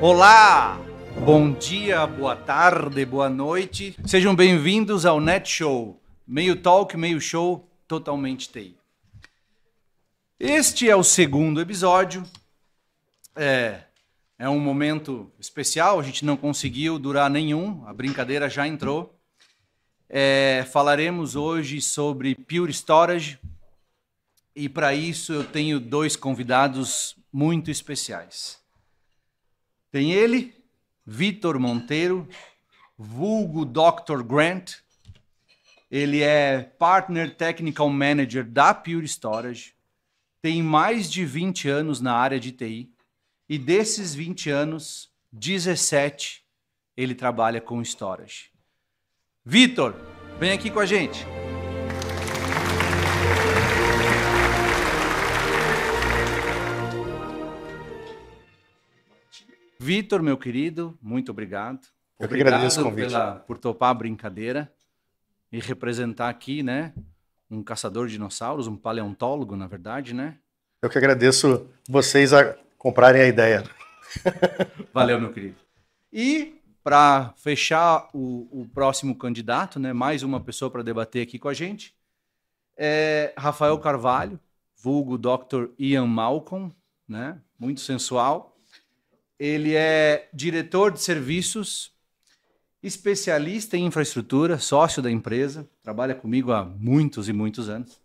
Olá! Bom dia, boa tarde, boa noite. Sejam bem-vindos ao Net Show. Meio talk, meio show, totalmente TI. Este é o segundo episódio. É um momento especial, a gente não conseguiu durar nenhum, a brincadeira já entrou. Falaremos hoje sobre Pure Storage e para isso eu tenho dois convidados muito especiais. Tem ele, Vitor Monteiro, vulgo Dr. Grant. Ele é Partner Technical Manager da Pure Storage, tem mais de 20 anos na área de TI e desses 20 anos, 17 ele trabalha com Storage. Vitor, vem aqui com a gente. Vitor, meu querido, muito obrigado. Eu que agradeço o convite. Por topar a brincadeira e representar aqui, né, um caçador de dinossauros, um paleontólogo, na verdade, né? Eu que agradeço vocês a comprarem a ideia. Valeu, meu querido. E para fechar o próximo candidato, né, mais uma pessoa para debater aqui com a gente, é Rafael Carvalho, vulgo Dr. Ian Malcolm, né, muito sensual. Ele é diretor de serviços, especialista em infraestrutura, sócio da empresa, trabalha comigo há muitos e muitos anos,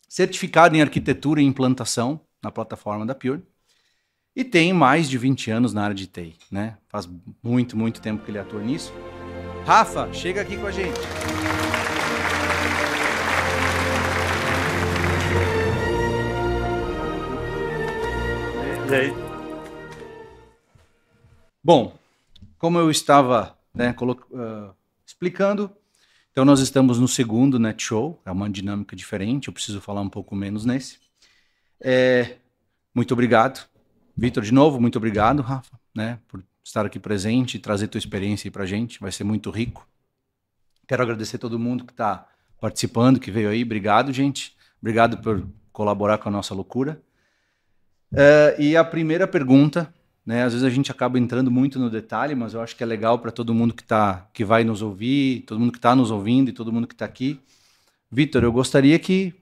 certificado em arquitetura e implantação na plataforma da Pure e tem mais de 20 anos na área de TI, né? Faz muito, muito tempo que ele atua nisso. Rafa, chega aqui com a gente. E aí? Bom, como eu estava, né, explicando, então nós estamos no segundo Net Show, é uma dinâmica diferente, eu preciso falar um pouco menos nesse. Muito obrigado, Vitor, de novo, muito obrigado, Rafa, né, por estar aqui presente e trazer tua experiência aí pra gente, vai ser muito rico. Quero agradecer a todo mundo que está participando, que veio aí, obrigado, gente, obrigado por colaborar com a nossa loucura. E a primeira pergunta, né, às vezes a gente acaba entrando muito no detalhe, mas eu acho que é legal para todo mundo que vai nos ouvir, todo mundo que está nos ouvindo e todo mundo que está aqui. Vitor, eu gostaria que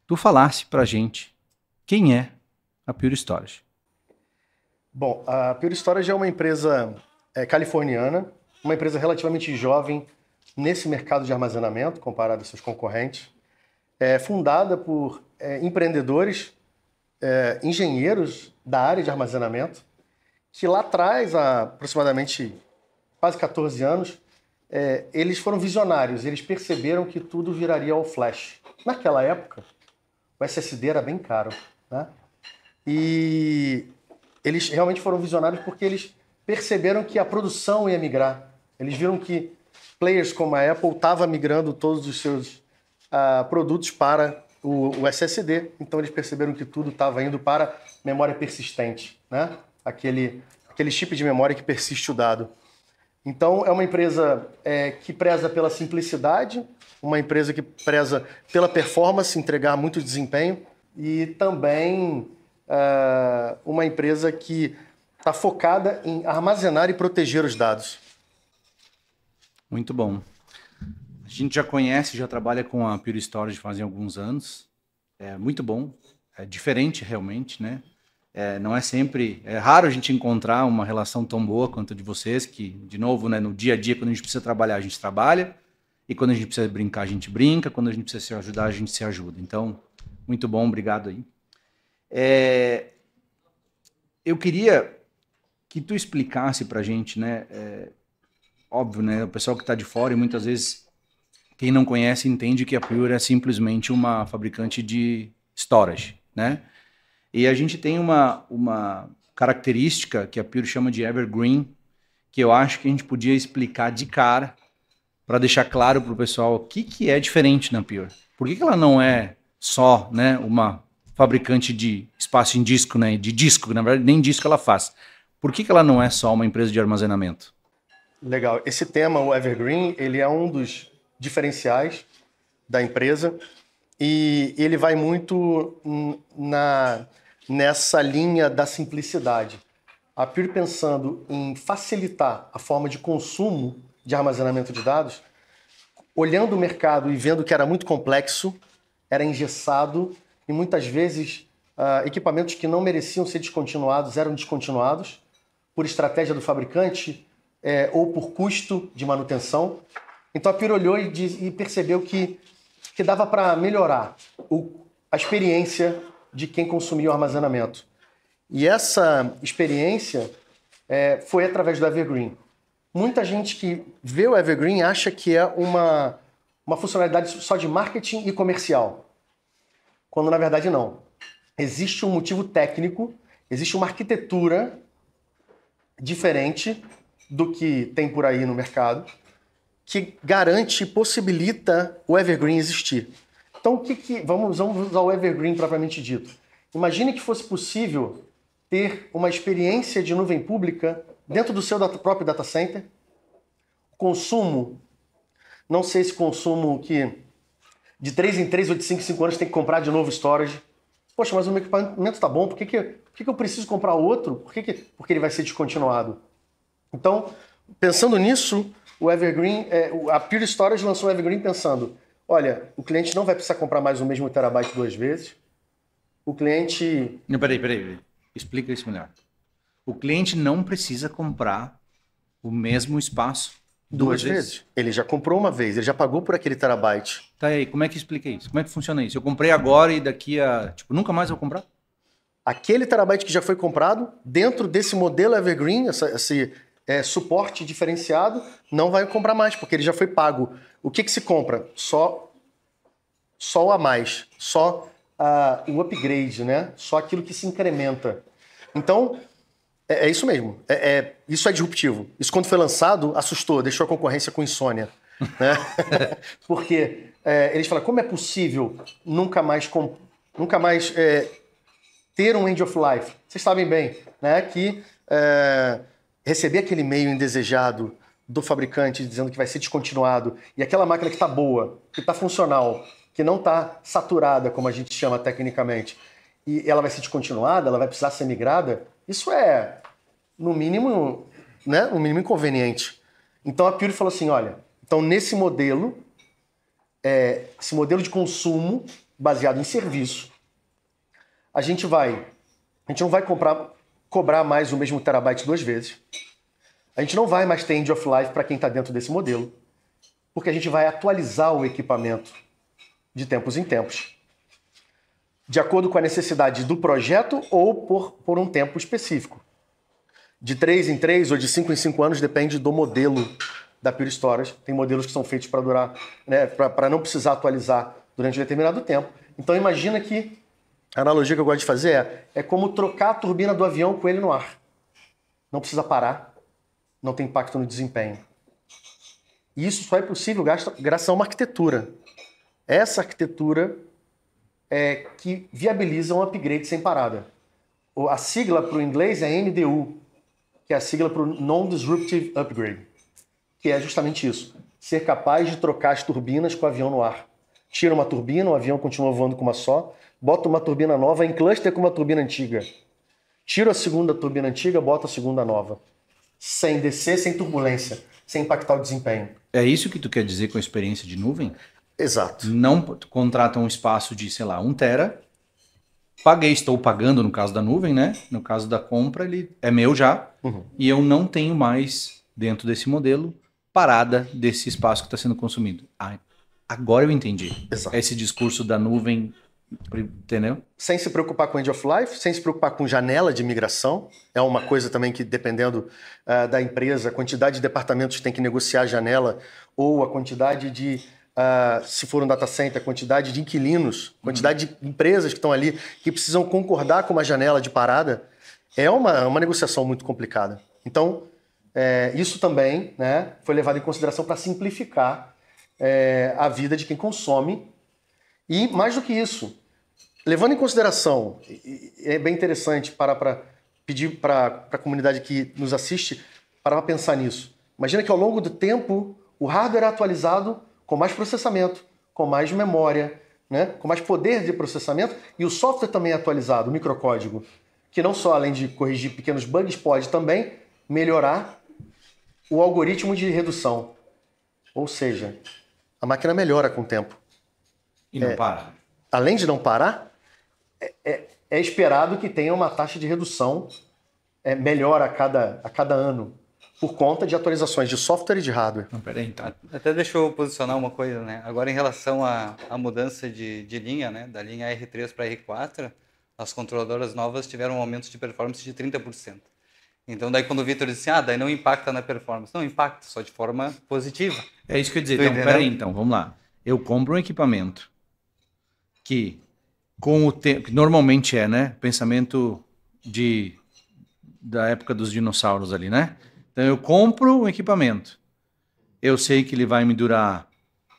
tu falasse para a gente quem é a Pure Storage. Bom, a Pure Storage é uma empresa californiana, uma empresa relativamente jovem nesse mercado de armazenamento, comparado aos seus concorrentes. É fundada por empreendedores, engenheiros da área de armazenamento, que lá atrás, há aproximadamente quase 14 anos, eles foram visionários, eles perceberam que tudo viraria ao flash. Naquela época, o SSD era bem caro, né? E eles realmente foram visionários porque eles perceberam que a produção ia migrar. Eles viram que players como a Apple estavam migrando todos os seus produtos para o SSD, então eles perceberam que tudo estava indo para memória persistente, né? Aquele chip de memória que persiste o dado. Então, é uma empresa que preza pela simplicidade, uma empresa que preza pela performance, entregar muito desempenho, e também uma empresa que está focada em armazenar e proteger os dados. Muito bom. A gente já conhece, já trabalha com a Pure Storage fazem alguns anos. É muito bom, é diferente realmente, né? Não é sempre... É raro a gente encontrar uma relação tão boa quanto a de vocês, que, de novo, né, no dia a dia, quando a gente precisa trabalhar, a gente trabalha, e quando a gente precisa brincar, a gente brinca, quando a gente precisa se ajudar, a gente se ajuda. Então, muito bom, obrigado aí. Eu queria que tu explicasse pra gente, né? Óbvio, né? O pessoal que está de fora, e muitas vezes, quem não conhece, entende que a Pure é simplesmente uma fabricante de storage, né? E a gente tem uma característica que a Pure chama de Evergreen, que eu acho que a gente podia explicar de cara para deixar claro para o pessoal o que é diferente na Pure. Por que ela não é só, né, uma fabricante de espaço em disco, né, de disco, na verdade nem disco ela faz. Por que ela não é só uma empresa de armazenamento? Legal. Esse tema, o Evergreen, ele é um dos diferenciais da empresa e ele vai muito nessa linha da simplicidade. A Pure, pensando em facilitar a forma de consumo de armazenamento de dados, olhando o mercado e vendo que era muito complexo, era engessado e muitas vezes equipamentos que não mereciam ser descontinuados eram descontinuados por estratégia do fabricante ou por custo de manutenção. Então a Pure olhou e percebeu que dava para melhorar a experiência de quem consumia o armazenamento. E essa experiência foi através do Evergreen. Muita gente que vê o Evergreen acha que é uma funcionalidade só de marketing e comercial, quando na verdade não. Existe um motivo técnico, existe uma arquitetura diferente do que tem por aí no mercado, que garante e possibilita o Evergreen existir. Então, vamos usar o Evergreen propriamente dito. Imagine que fosse possível ter uma experiência de nuvem pública dentro do seu próprio data center. Consumo, não sei se consumo que de 3 em 3 ou de 5 em 5 anos tem que comprar de novo storage. Poxa, mas o meu equipamento está bom, por que eu preciso comprar outro? Porque ele vai ser descontinuado. Então, pensando nisso, o Evergreen, a Pure Storage lançou o Evergreen pensando, olha, o cliente não vai precisar comprar mais o mesmo terabyte 2 vezes. O cliente... Não, peraí. Explica isso melhor. O cliente não precisa comprar o mesmo espaço duas vezes. Ele já comprou uma vez, ele já pagou por aquele terabyte. Tá aí, como é que explica isso? Como é que funciona isso? Eu comprei agora e daqui a... nunca mais eu vou comprar? Aquele terabyte que já foi comprado, dentro desse modelo Evergreen, esse suporte diferenciado, não vai comprar mais, porque ele já foi pago. O que se compra? Só o a mais, só o upgrade, né? Só aquilo que se incrementa. Então, é isso mesmo. Isso é disruptivo. Isso, quando foi lançado, assustou, deixou a concorrência com insônia. Né? Porque eles falam, como é possível nunca mais ter um end of life? Vocês sabem bem, né, que receber aquele e-mail indesejado do fabricante dizendo que vai ser descontinuado e aquela máquina que está boa, que está funcional, que não está saturada, como a gente chama tecnicamente, e ela vai ser descontinuada, ela vai precisar ser migrada, isso no mínimo, né, no mínimo inconveniente. Então a Pure falou assim, olha, então nesse modelo, esse modelo de consumo baseado em serviço, a gente não vai cobrar mais o mesmo terabyte 2 vezes, a gente não vai mais ter end of life para quem está dentro desse modelo, porque a gente vai atualizar o equipamento de tempos em tempos, de acordo com a necessidade do projeto ou por um tempo específico. De 3 em 3 ou de 5 em 5 anos, depende do modelo da Pure Storage. Tem modelos que são feitos para durar, né, para não precisar atualizar durante um determinado tempo. Então imagina que a analogia que eu gosto de fazer é como trocar a turbina do avião com ele no ar. Não precisa parar, não tem impacto no desempenho. E isso só é possível graças a uma arquitetura. Essa arquitetura é que viabiliza um upgrade sem parada. A sigla para o inglês é NDU, que é a sigla para o Non-Disruptive Upgrade, que é justamente isso, ser capaz de trocar as turbinas com o avião no ar. Tira uma turbina, o avião continua voando com uma só, bota uma turbina nova em cluster com uma turbina antiga. Tira a segunda turbina antiga, bota a segunda nova. Sem descer, sem turbulência, sem impactar o desempenho. É isso que tu quer dizer com a experiência de nuvem? Exato. Não contrata um espaço de, sei lá, 1 tera. Estou pagando no caso da nuvem, né? No caso da compra, ele é meu já. Uhum. E eu não tenho mais, dentro desse modelo, parada desse espaço que está sendo consumido. Agora eu entendi. Exato. Esse discurso da nuvem, entendeu? Sem se preocupar com end of life, sem se preocupar com janela de migração. É uma coisa também que, dependendo da empresa, a quantidade de departamentos que tem que negociar a janela ou a quantidade de... se for um data center, a quantidade de inquilinos, quantidade de empresas que estão ali que precisam concordar com uma janela de parada, é uma negociação muito complicada. Então, isso também, né, foi levado em consideração para simplificar a vida de quem consome. E, mais do que isso, levando em consideração, é bem interessante para pedir para a comunidade que nos assiste para pensar nisso. Imagina que ao longo do tempo o hardware é atualizado com mais processamento, com mais memória, né? Com mais poder de processamento, e o software também é atualizado, o microcódigo. que não só além de corrigir pequenos bugs, pode também melhorar o algoritmo de redução. Ou seja, a máquina melhora com o tempo. E não para. Além de não parar, é esperado que tenha uma taxa de redução melhor a cada ano, por conta de atualizações de software e de hardware. Não, peraí, então. Até deixa eu posicionar uma coisa, né? Agora, em relação à mudança de linha, né? Da linha R3 para R4, as controladoras novas tiveram um aumento de performance de 30%. Então, daí quando o Vitor disse, daí não impacta na performance. Não, impacta, só de forma positiva. É isso que eu ia dizer. Então, peraí, então, vamos lá. Eu compro um equipamento que, com o tempo, que normalmente né? Pensamento da época dos dinossauros ali, né? Então, eu compro um equipamento. Eu sei que ele vai me durar,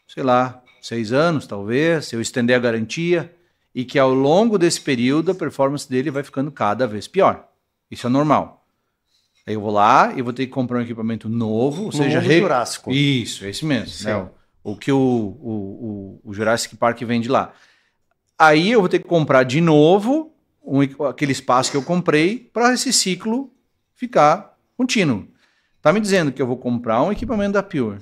sei lá, 6 anos, talvez, se eu estender a garantia, e que ao longo desse período a performance dele vai ficando cada vez pior. Isso é normal. Aí eu vou lá e vou ter que comprar um equipamento novo, ou seja... Jurássico. Isso, é esse mesmo. Né? O que o Jurassic Park vende lá. Aí eu vou ter que comprar de novo aquele espaço que eu comprei para esse ciclo ficar contínuo. Tá me dizendo que eu vou comprar um equipamento da Pure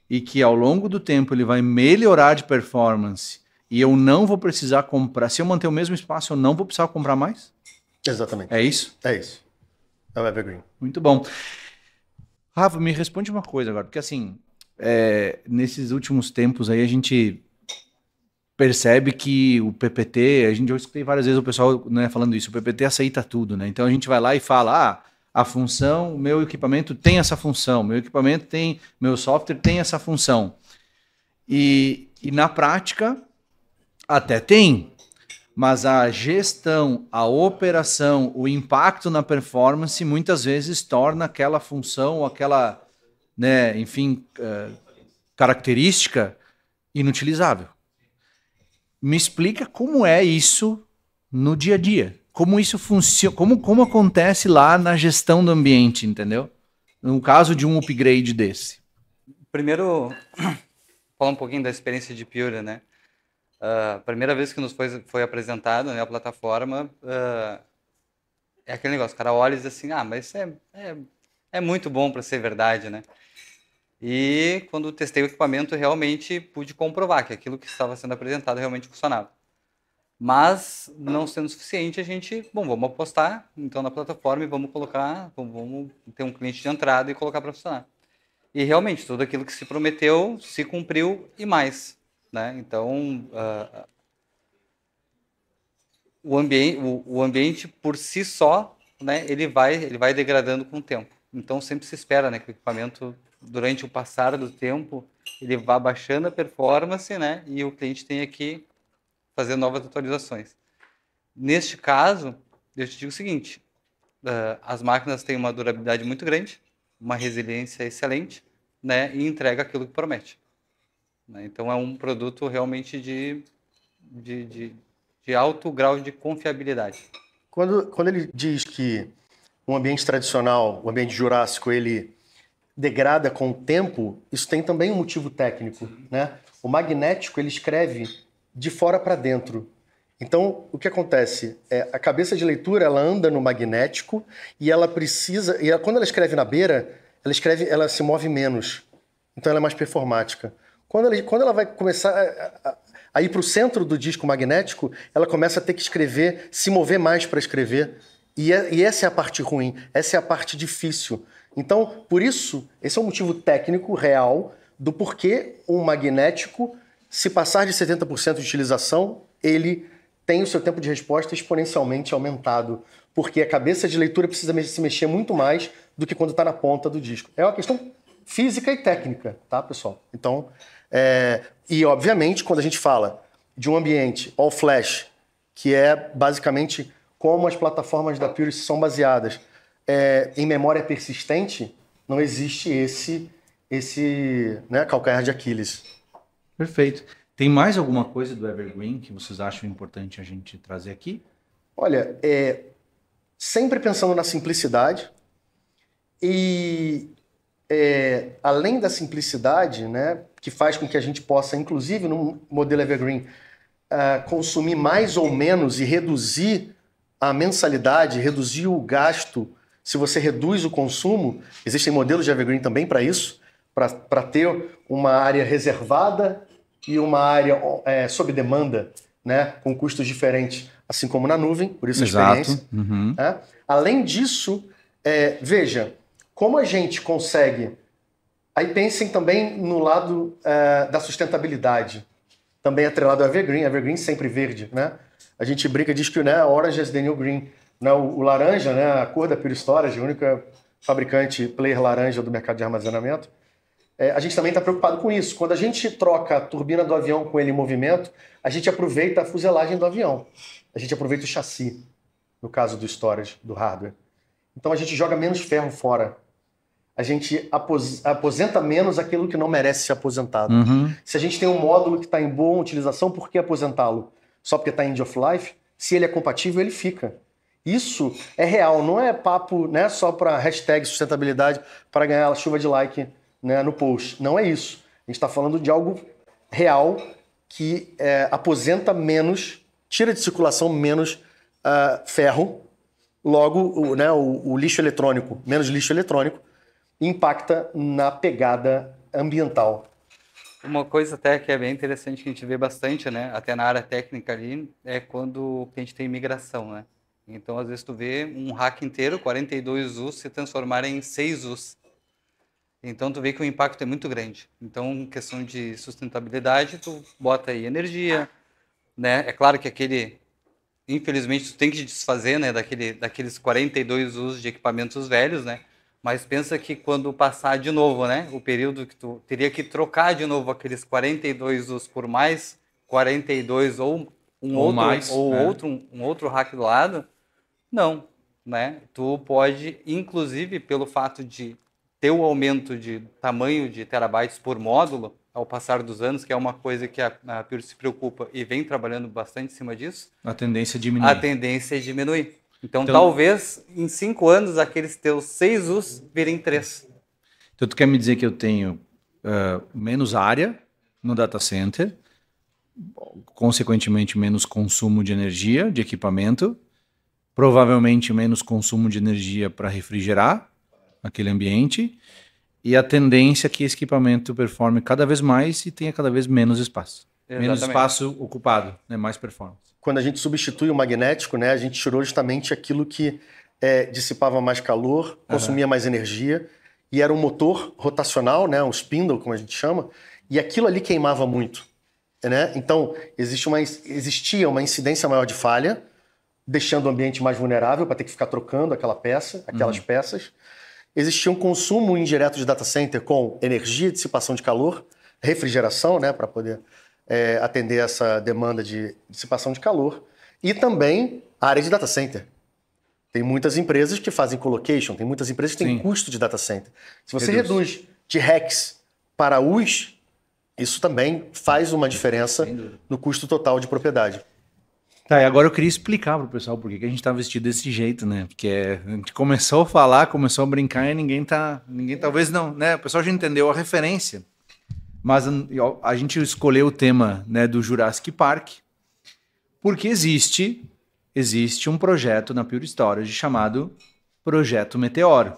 e que ao longo do tempo ele vai melhorar de performance e eu não vou precisar comprar... Se eu manter o mesmo espaço, eu não vou precisar comprar mais? Exatamente. É isso? É isso. É o Evergreen. Muito bom. Rafa, me responde uma coisa agora, porque assim, nesses últimos tempos aí a gente percebe que o PPT, eu escutei várias vezes o pessoal, né, falando isso, o PPT aceita tudo, né? Então a gente vai lá e fala, a função, meu equipamento tem essa função, meu software tem essa função. E na prática, até tem, mas a gestão, a operação, o impacto na performance muitas vezes torna aquela função, aquela, né, enfim, característica inutilizável. Me explica como é isso no dia a dia. Como isso funciona, como acontece lá na gestão do ambiente, entendeu? No caso de um upgrade desse. Primeiro, falar um pouquinho da experiência de Pure, né? A primeira vez que nos foi apresentada, né, a plataforma, é aquele negócio, o cara olha e diz assim, mas é muito bom para ser verdade, né? E quando testei o equipamento, realmente pude comprovar que aquilo que estava sendo apresentado realmente funcionava. Mas, não sendo suficiente, a gente, vamos apostar então na plataforma e vamos colocar, vamos ter um cliente de entrada e colocar para funcionar. E realmente, tudo aquilo que se prometeu se cumpriu e mais, né? Então, o ambiente por si só, né, ele vai degradando com o tempo. Então, sempre se espera, né, que o equipamento, durante o passar do tempo, ele vá baixando a performance, né, e o cliente tenha que fazer novas atualizações. Neste caso, eu te digo o seguinte, as máquinas têm uma durabilidade muito grande, uma resiliência excelente, né, e entrega aquilo que promete. Né? Então, é um produto realmente de alto grau de confiabilidade. Quando ele diz que um ambiente tradicional, o ambiente jurássico, ele degrada com o tempo, isso tem também um motivo técnico, né? O magnético, ele escreve de fora para dentro. Então, o que acontece? A cabeça de leitura, ela anda no magnético e ela precisa... quando ela escreve na beira, ela se move menos. Então, ela é mais performática. Quando ela vai começar a ir para o centro do disco magnético, ela começa a ter que escrever, se mover mais para escrever. E essa é a parte ruim, essa é a parte difícil. Então, por isso, esse é um motivo técnico real do porquê um magnético, se passar de 70% de utilização, ele tem o seu tempo de resposta exponencialmente aumentado, porque a cabeça de leitura precisa se mexer muito mais do que quando está na ponta do disco. É uma questão física e técnica, tá, pessoal? Então, e obviamente, quando a gente fala de um ambiente all flash, que é basicamente como as plataformas da Pure são baseadas em memória persistente, não existe esse né, calcanhar de Aquiles. Perfeito. Tem mais alguma coisa do Evergreen que vocês acham importante a gente trazer aqui? Olha, sempre pensando na simplicidade e além da simplicidade, né, que faz com que a gente possa, inclusive no modelo Evergreen, consumir mais ou menos e reduzir a mensalidade, reduzir o gasto, se você reduz o consumo, existem modelos de Evergreen também para isso, para ter uma área reservada e uma área sob demanda, né, com custos diferentes, assim como na nuvem, por isso a experiência. Uhum. Além disso, veja, como a gente consegue... Aí pensem também no lado da sustentabilidade, também atrelado ao Evergreen sempre verde, né? A gente brinca, diz que, né, Orange is the new green, né? O laranja, né, a cor da Pure Storage, a única fabricante player laranja do mercado de armazenamento. A gente também está preocupado com isso. Quando a gente troca a turbina do avião com ele em movimento, a gente aproveita a fuselagem do avião. A gente aproveita o chassi, no caso do storage, do hardware. Então a gente joga menos ferro fora. A gente aposenta menos aquilo que não merece ser aposentado. Uhum. Se a gente tem um módulo que está em boa utilização, por que aposentá-lo? Só porque está end of life? Se ele é compatível, ele fica. Isso é real, não é papo, né, só para hashtag sustentabilidade para ganhar a chuva de like, né, no post. Não é isso. A gente está falando de algo real que aposenta menos, tira de circulação menos ferro, logo o lixo eletrônico, menos lixo eletrônico, impacta na pegada ambiental. Uma coisa até que é bem interessante que a gente vê bastante, né, até na área técnica ali, é quando a gente tem migração, né? Então, às vezes tu vê um rack inteiro, 42 Us, se transformar em 6 Us. Então, tu vê que o impacto é muito grande. Então, questão de sustentabilidade, tu bota aí energia, né? É claro que infelizmente, tu tem que desfazer, né, daqueles 42 Us de equipamentos velhos, né? Mas pensa que quando passar de novo, né, o período que tu teria que trocar de novo aqueles 42 Us por mais 42 ou um outro rack do lado, não, né? Tu pode, inclusive, pelo fato de ter o aumento de tamanho de terabytes por módulo ao passar dos anos, que é uma coisa que a Pure se preocupa e vem trabalhando bastante em cima disso. A tendência é diminuir. A tendência é diminuir. Então, talvez em 5 anos aqueles teus 6 Us virem 3. Então, tu quer me dizer que eu tenho menos área no data center, consequentemente menos consumo de energia, de equipamento, provavelmente menos consumo de energia para refrigerar aquele ambiente, e a tendência é que esse equipamento performe cada vez mais e tenha cada vez menos espaço. Exatamente. Menos espaço ocupado, né? Mais performance. Quando a gente substitui o magnético, né, a gente tirou justamente aquilo que dissipava mais calor, consumia mais energia, e era um motor rotacional, né, um spindle, como a gente chama, e aquilo ali queimava muito. Né? Então, existia uma incidência maior de falha, deixando o ambiente mais vulnerável para ter que ficar trocando aquelas peças. Existia um consumo indireto de data center com energia, dissipação de calor, refrigeração, né, para poder atender essa demanda de dissipação de calor, e também a área de data center. Tem muitas empresas que fazem colocation, tem muitas empresas que têm custo de data center. Se você reduz de racks para US, isso também faz uma diferença no custo total de propriedade. Tá, e agora eu queria explicar para o pessoal por que a gente tá vestido desse jeito, né? Porque a gente começou a falar, começou a brincar e ninguém talvez não, né? O pessoal já entendeu a referência. Mas a gente escolheu o tema, né, do Jurassic Park porque existe um projeto na Pure Storage chamado Projeto Meteoro,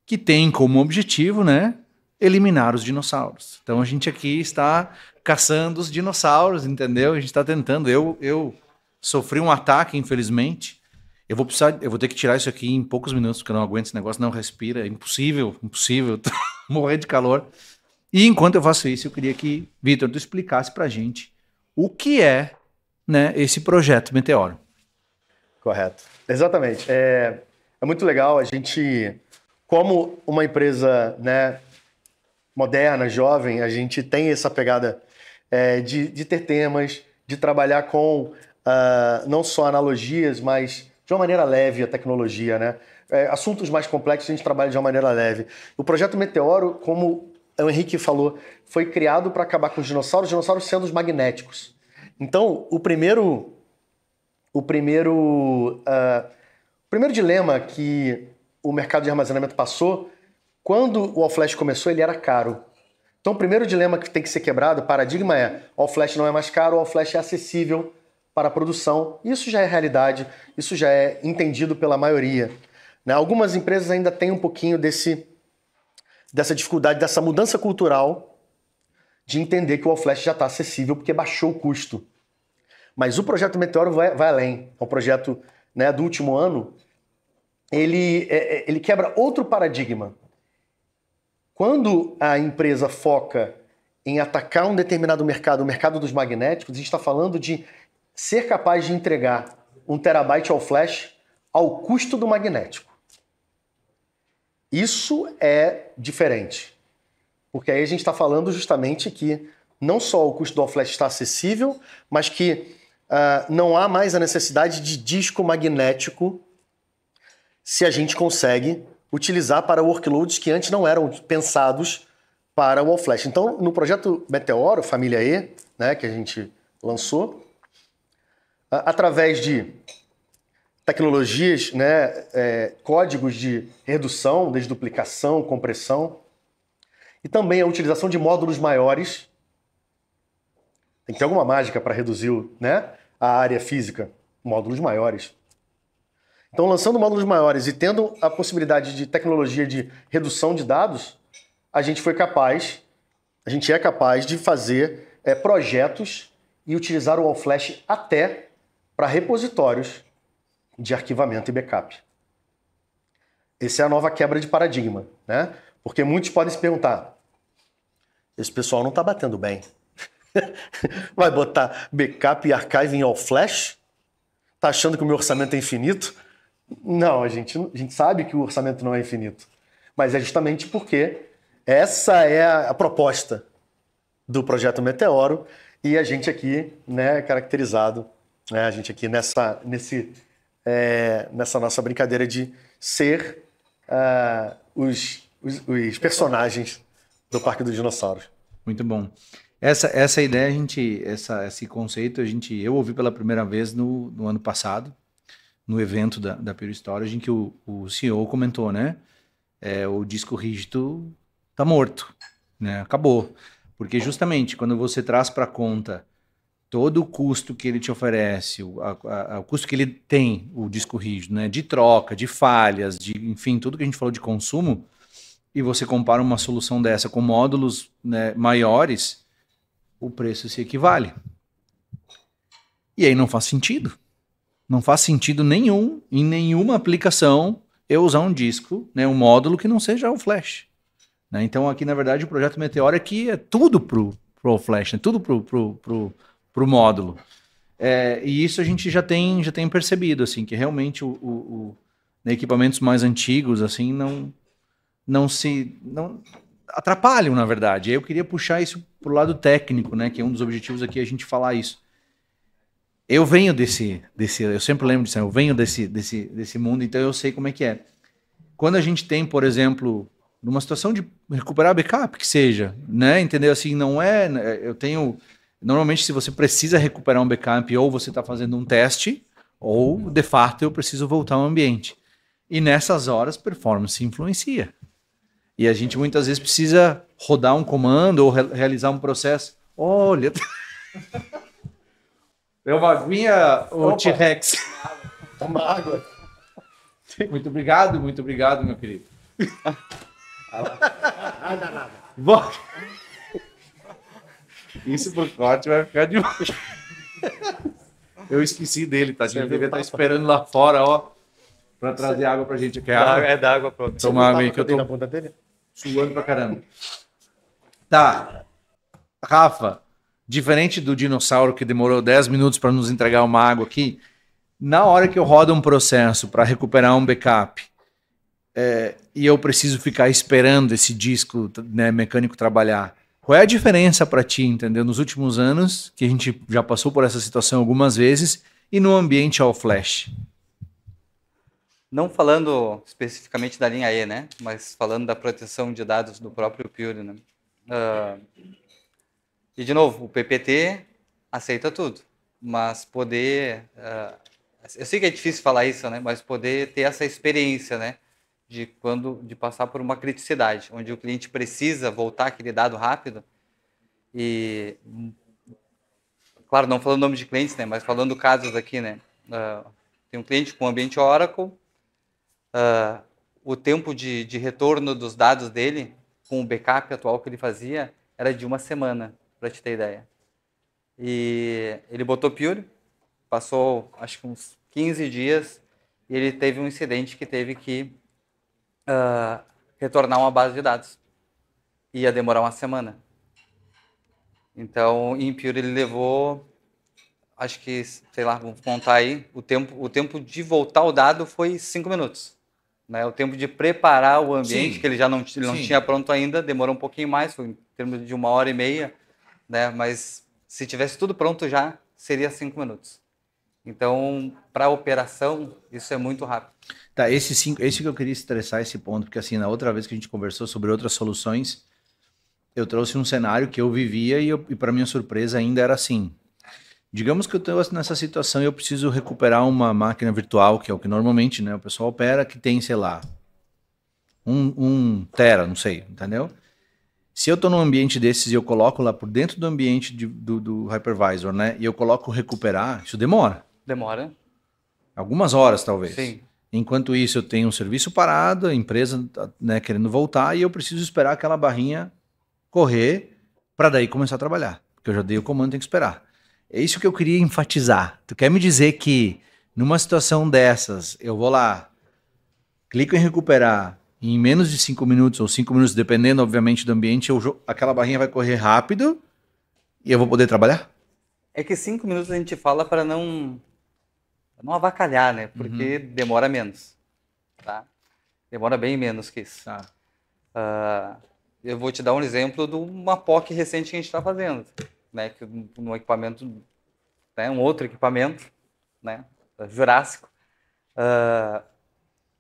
que tem como objetivo, né, eliminar os dinossauros. Então a gente aqui está caçando os dinossauros, entendeu? A gente está tentando. Eu sofri um ataque, infelizmente. Eu vou ter que tirar isso aqui em poucos minutos, porque eu não aguento esse negócio, não respira. É impossível. Morrer de calor. E enquanto eu faço isso, eu queria que, Vitor, tu explicasse pra gente o que é, né, esse projeto Meteoro. Correto. Exatamente. É muito legal a gente, como uma empresa, né, moderna, jovem, a gente tem essa pegada de ter temas, de trabalhar com não só analogias, mas de uma maneira leve a tecnologia, né? Assuntos mais complexos a gente trabalha de uma maneira leve. O projeto Meteoro, como o Henrique falou, foi criado para acabar com os dinossauros sendo os magnéticos. Então, o primeiro dilema que o mercado de armazenamento passou, quando o all-flash começou, ele era caro. Então, o primeiro dilema que tem que ser quebrado, o paradigma o all-flash não é mais caro, o all-flash é acessível para a produção. Isso já é realidade, isso já é entendido pela maioria, né? Algumas empresas ainda têm um pouquinho dessa dificuldade, dessa mudança cultural de entender que o all-flash já está acessível porque baixou o custo. Mas o projeto Meteoro vai além. É um projeto, né, do último ano. Ele quebra outro paradigma. Quando a empresa foca em atacar um determinado mercado, o mercado dos magnéticos, a gente está falando de ser capaz de entregar 1 terabyte all-flash ao custo do magnético. Isso é diferente. Porque aí a gente está falando justamente que não só o custo do all-flash está acessível, mas que não há mais a necessidade de disco magnético se a gente consegue utilizar para workloads que antes não eram pensados para o all-flash. Então, no projeto Meteoro, família E, né, que a gente lançou, através de tecnologias, né, códigos de redução, desduplicação, compressão, e também a utilização de módulos maiores. Tem que ter alguma mágica para reduzir, né, a área física. Módulos maiores. Então, lançando módulos maiores e tendo a possibilidade de tecnologia de redução de dados, a gente é capaz de fazer projetos e utilizar o all-flash até para repositórios de arquivamento e backup. Essa é a nova quebra de paradigma, né? Porque muitos podem se perguntar, esse pessoal não está batendo bem. Vai botar backup e archive em all-flash? Tá achando que o meu orçamento é infinito? Não, a gente sabe que o orçamento não é infinito. Mas é justamente porque essa é a proposta do projeto Meteoro e a gente aqui, né, caracterizado, né, a gente aqui nessa nossa brincadeira de ser os personagens do Parque dos Dinossauros. Muito bom. Essa ideia, esse conceito, eu ouvi pela primeira vez no ano passado, no evento da Pure Storage, em que o CEO comentou, né? O disco rígido tá morto, né? Acabou. Porque justamente quando você traz para conta todo o custo que ele te oferece, o custo que ele tem, o disco rígido, né? De troca, de falhas, enfim, tudo que a gente falou de consumo, e você compara uma solução dessa com módulos, né, maiores, o preço se equivale. E aí não faz sentido. Não faz sentido nenhum, em nenhuma aplicação, eu usar um disco, né, um módulo que não seja o flash. Né? Então aqui, na verdade, o projeto Meteoro aqui é tudo pro flash, né? Tudo pro módulo. E isso a gente já tem percebido, assim, que realmente né, equipamentos mais antigos, assim, não atrapalham, na verdade. Eu queria puxar isso pro lado técnico, né, que é um dos objetivos aqui, a gente falar isso. Eu venho eu sempre lembro disso, eu venho desse mundo, então eu sei como é que é. Quando a gente tem, por exemplo, numa situação de recuperar backup, que seja, né, entendeu? Assim, normalmente se você precisa recuperar um backup, ou você está fazendo um teste, ou, de fato, eu preciso voltar ao ambiente. E nessas horas, performance influencia. E a gente muitas vezes precisa rodar um comando ou realizar um processo. Olha... Deu uma aguinha, o T-Rex. Toma água. Muito obrigado, meu querido. Nada. Isso por corte vai ficar demais. Eu esqueci dele, tá? A gente devia estar esperando lá fora, ó, pra trazer água pra gente. Quer água? É d'água, pronto. Toma água aí que eu tô na ponta dele? suando pra caramba. Tá. Rafa, diferente do dinossauro que demorou 10 minutos para nos entregar uma água aqui, na hora que eu rodo um processo para recuperar um backup e eu preciso ficar esperando esse disco, né, mecânico trabalhar, qual é a diferença para ti, entendeu? Nos últimos anos, que a gente já passou por essa situação algumas vezes, e no ambiente all flash? Não falando especificamente da linha E, né? Mas falando da proteção de dados do próprio Pure, né? E, de novo, o PPT aceita tudo, mas poder... eu sei que é difícil falar isso, né? Mas poder ter essa experiência, né? De passar por uma criticidade, onde o cliente precisa voltar aquele dado rápido e claro, não falando nome de clientes, né? Mas falando casos aqui, né? Tem um cliente com ambiente Oracle, o tempo de retorno dos dados dele, com o backup atual que ele fazia, era de 1 semana, para te ter ideia. E ele botou Pure, passou acho que uns 15 dias, e ele teve um incidente que teve que retornar uma base de dados. Ia demorar 1 semana. Então, em Pure ele levou, acho que, sei lá, vamos contar aí, o tempo de voltar o dado foi 5 minutos. Né? O tempo de preparar o ambiente, Sim. que ele não tinha pronto ainda, demorou um pouquinho mais, foi em termos de 1h30, né? Mas se tivesse tudo pronto já, seria 5 minutos. Então, para a operação, isso é muito rápido. Tá, esse que eu queria estressar esse ponto, porque assim, na outra vez que a gente conversou sobre outras soluções, eu trouxe um cenário que eu vivia e para minha surpresa ainda era assim. Digamos que eu estou nessa situação e eu preciso recuperar uma máquina virtual, que é o que normalmente, né, o pessoal opera, que tem, sei lá, 1 tera, não sei, entendeu? Se eu estou num ambiente desses e eu coloco lá por dentro do ambiente do hypervisor, né, e eu coloco recuperar, isso demora. Demora. Algumas horas, talvez. Sim. Enquanto isso, eu tenho um serviço parado, a empresa, né, querendo voltar, e eu preciso esperar aquela barrinha correr para daí começar a trabalhar. Porque eu já dei o comando, tem que esperar. É isso que eu queria enfatizar. Tu quer me dizer que numa situação dessas, eu vou lá, clico em recuperar, e em menos de 5 minutos, ou 5 minutos, dependendo, obviamente, do ambiente, aquela barrinha vai correr rápido e eu vou poder trabalhar? É que 5 minutos a gente fala para não avacalhar, né? Porque demora menos, tá? Demora bem menos que isso. Tá. Eu vou te dar um exemplo de uma POC recente que a gente está fazendo, né? Que no equipamento, né? Um outro equipamento, né? Jurássico.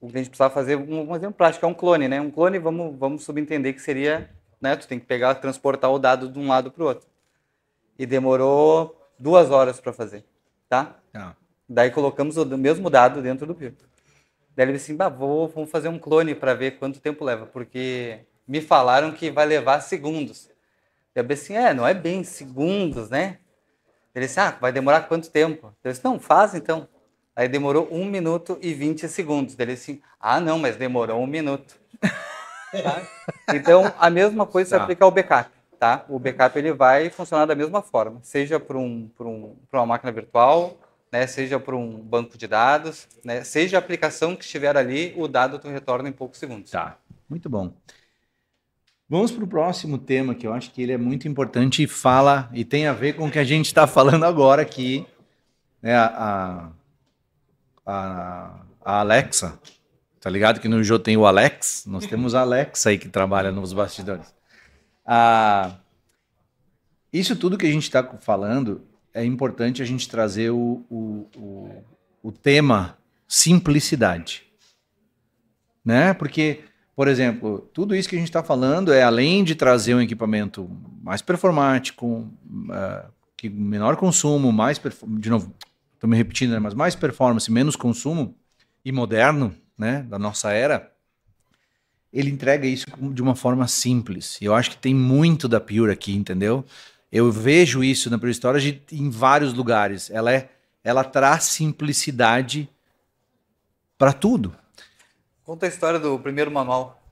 O que a gente precisava fazer, um exemplo prático, é um clone, né? Um clone, vamos subentender que seria, né? Tu tem que pegar, transportar o dado de um lado para o outro. E demorou 2 horas para fazer, tá? Daí colocamos o mesmo dado dentro do Pure. Daí ele disse assim, vamos fazer um clone para ver quanto tempo leva, porque me falaram que vai levar segundos. Eu disse assim, não é bem segundos, né? Ele disse, vai demorar quanto tempo? Eu disse, não, faz então. Aí demorou 1 minuto e 20 segundos. Daí ele disse, não, mas demorou 1 minuto. Tá? Então, a mesma coisa se aplica ao backup. Tá? O backup ele vai funcionar da mesma forma, seja para uma máquina virtual, né? Seja para um banco de dados, né? Seja a aplicação que estiver ali, o dado tu retorna em poucos segundos. Tá, muito bom. Vamos para o próximo tema, que eu acho que ele é muito importante e tem a ver com o que a gente está falando agora aqui, né? A Alexa, tá ligado que no jogo tem o Alex? Nós temos a Alexa aí que trabalha nos bastidores. Isso tudo que a gente está falando, é importante a gente trazer o tema simplicidade, né? Porque, por exemplo, tudo isso que a gente está falando é além de trazer um equipamento mais performático, que menor consumo, de novo, estou me repetindo, né? Mas mais performance, menos consumo e moderno, né? Da nossa era. Ele entrega isso de uma forma simples. E eu acho que tem muito da Pure aqui, entendeu? Eu vejo isso na Pure Storage em vários lugares. Ela traz simplicidade para tudo. Conta a história do primeiro manual.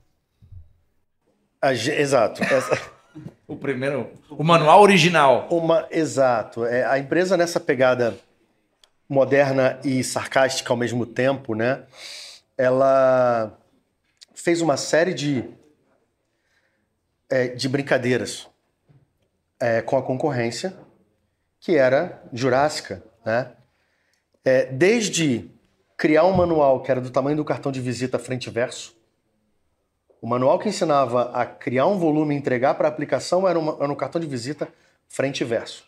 Exato. O manual original. Exato. A empresa nessa pegada moderna e sarcástica ao mesmo tempo, né? Ela fez uma série de brincadeiras com a concorrência, que era jurássica, né? Desde criar um manual que era do tamanho do cartão de visita frente e verso. O manual que ensinava a criar um volume e entregar para a aplicação era um cartão de visita frente e verso.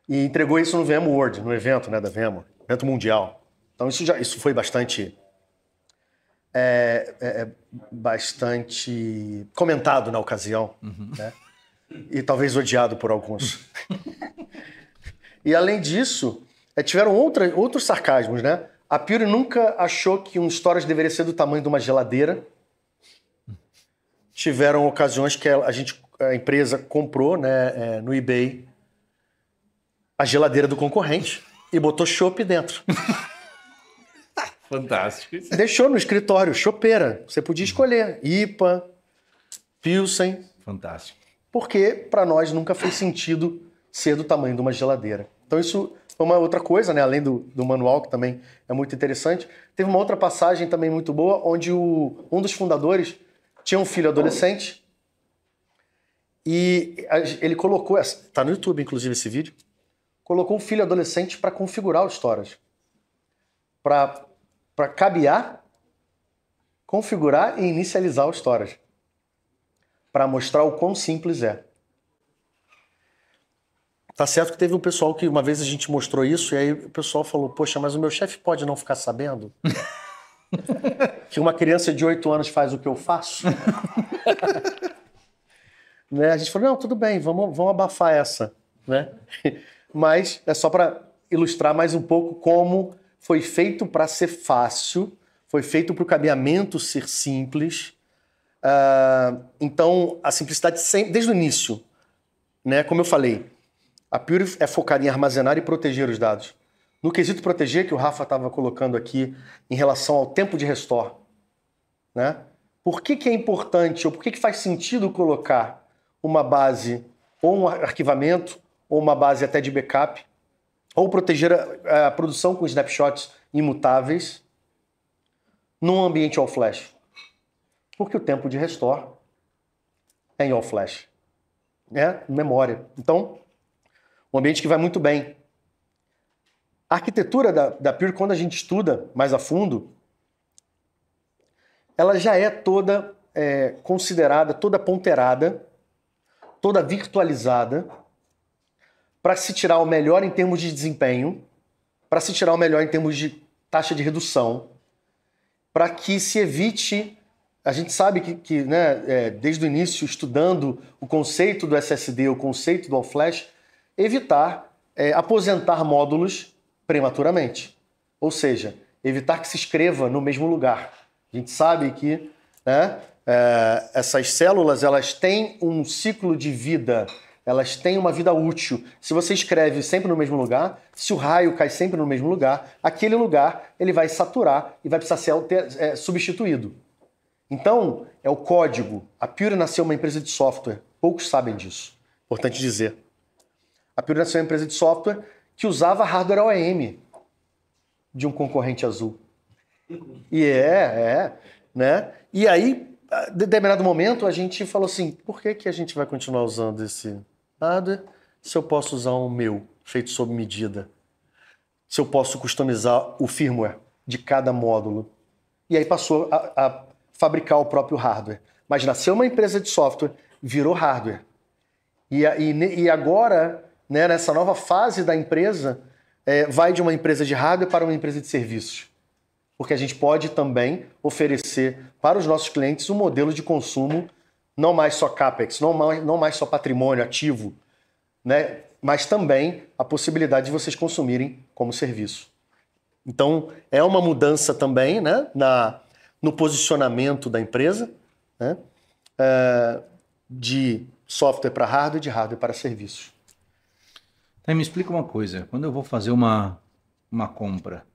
E entregou isso no VMworld, no evento, né, da VMware, evento mundial. Então isso foi bastante bastante comentado na ocasião, né? E talvez odiado por alguns. E além disso, tiveram outros sarcasmos, né? A Pure nunca achou que um storage deveria ser do tamanho de uma geladeira. Tiveram ocasiões que a empresa comprou, né, no eBay a geladeira do concorrente e botou chopp dentro. Fantástico. Deixou no escritório, chopeira. Você podia escolher IPA, Pilsen. Fantástico. Porque para nós nunca fez sentido ser do tamanho de uma geladeira. Então isso foi uma outra coisa, né? Além do manual, que também é muito interessante. Teve uma outra passagem também muito boa, onde um dos fundadores tinha um filho adolescente e ele colocou, está no YouTube inclusive esse vídeo, colocou um filho adolescente para configurar o storage. Para cabear, configurar e inicializar o storage. Para mostrar o quão simples é. Tá certo que teve um pessoal que uma vez a gente mostrou isso e aí o pessoal falou, poxa, mas o meu chefe pode não ficar sabendo? Que uma criança de 8 anos faz o que eu faço? Né? A gente falou, não, tudo bem, vamos abafar essa. Né? Mas é só para ilustrar mais um pouco como foi feito para ser fácil, foi feito para o cabeamento ser simples. Então, a simplicidade sempre, desde o início, né? Como eu falei, a Pure é focada em armazenar e proteger os dados. No quesito proteger, que o Rafa estava colocando aqui em relação ao tempo de restore, né? Por que é importante ou por que faz sentido colocar uma base ou um arquivamento ou uma base até de backup ou proteger a produção com snapshots imutáveis num ambiente all flash? Porque o tempo de restore é em all flash, né? Memória. Então, um ambiente que vai muito bem. A arquitetura da Pure, quando a gente estuda mais a fundo, ela já é toda considerada, toda ponderada, toda virtualizada, para se tirar o melhor em termos de desempenho, para se tirar o melhor em termos de taxa de redução, para que se evite... A gente sabe que né, desde o início, estudando o conceito do SSD, o conceito do all-flash, evitar aposentar módulos prematuramente. Ou seja, evitar que se escreva no mesmo lugar. A gente sabe que né, essas células elas têm um ciclo de vida, elas têm uma vida útil. Se você escreve sempre no mesmo lugar, se o raio cai sempre no mesmo lugar, aquele lugar ele vai saturar e vai precisar ser substituído. Então, é o código. A Pure nasceu uma empresa de software. Poucos sabem disso. Importante dizer. A Pure nasceu uma empresa de software que usava hardware OEM de um concorrente azul. E né? E aí, em determinado momento, a gente falou assim, por que a gente vai continuar usando esse hardware se eu posso usar um meu, feito sob medida? Se eu posso customizar o firmware de cada módulo? E aí passou a fabricar o próprio hardware. Mas nasceu uma empresa de software, virou hardware. E agora, né, nessa nova fase da empresa, vai de uma empresa de hardware para uma empresa de serviços. Porque a gente pode também oferecer para os nossos clientes um modelo de consumo não mais só CAPEX, não mais só patrimônio ativo, né, mas também a possibilidade de vocês consumirem como serviço. Então, é uma mudança também, né, no posicionamento da empresa, né? De software para hardware e de hardware para serviços. Então, me explica uma coisa. Quando eu vou fazer uma compra,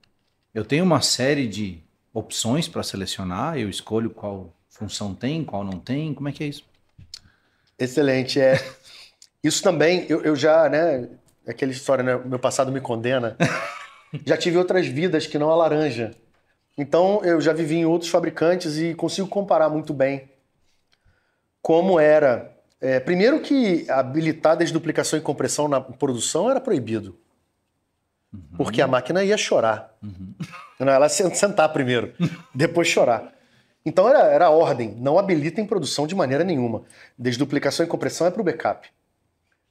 eu tenho uma série de opções para selecionar, eu escolho qual função tem, qual não tem, como é que é isso? Excelente. Isso também, eu já, né, aquela história, né, meu passado me condena, já tive outras vidas que não a laranja. Então, eu já vivi em outros fabricantes e consigo comparar muito bem como era. Primeiro que habilitar desduplicação e compressão na produção era proibido. Uhum. Porque a máquina ia chorar. Uhum. Não, ela ia sentar primeiro, depois chorar. Então, era ordem. Não habilita em produção de maneira nenhuma. Desduplicação e compressão é para o backup.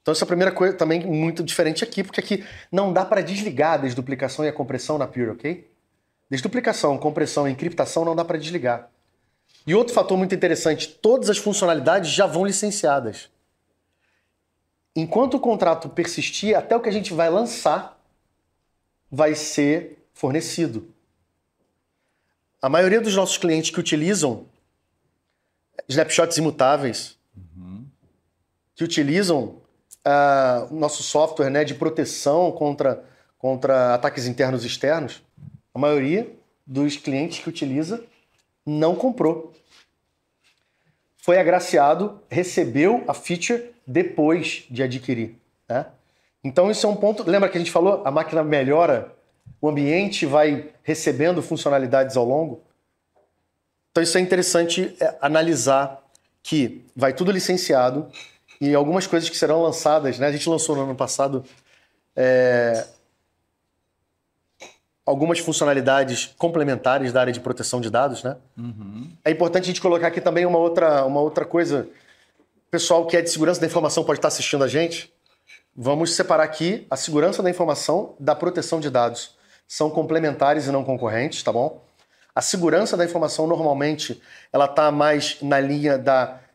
Então, essa é a primeira coisa também muito diferente aqui, porque aqui não dá para desligar a desduplicação e a compressão na Pure, ok? Desduplicação, compressão e encriptação não dá para desligar. E outro fator muito interessante, todas as funcionalidades já vão licenciadas. Enquanto o contrato persistir, até o que a gente vai lançar vai ser fornecido. A maioria dos nossos clientes que utilizam snapshots imutáveis, que utilizam o nosso software, né, de proteção contra ataques internos e externos, a maioria dos clientes que utiliza não comprou. Foi agraciado, recebeu a feature depois de adquirir, né? Então isso é um ponto... Lembra que a gente falou? A máquina melhora, o ambiente vai recebendo funcionalidades ao longo. Então isso é interessante analisar, que vai tudo licenciado e algumas coisas que serão lançadas, né? A gente lançou no ano passado algumas funcionalidades complementares da área de proteção de dados, né? Uhum. É importante a gente colocar aqui também uma outra coisa. O pessoal que é de segurança da informação pode estar assistindo a gente. Vamos separar aqui a segurança da informação da proteção de dados. São complementares e não concorrentes, tá bom? A segurança da informação, normalmente, ela está mais na linha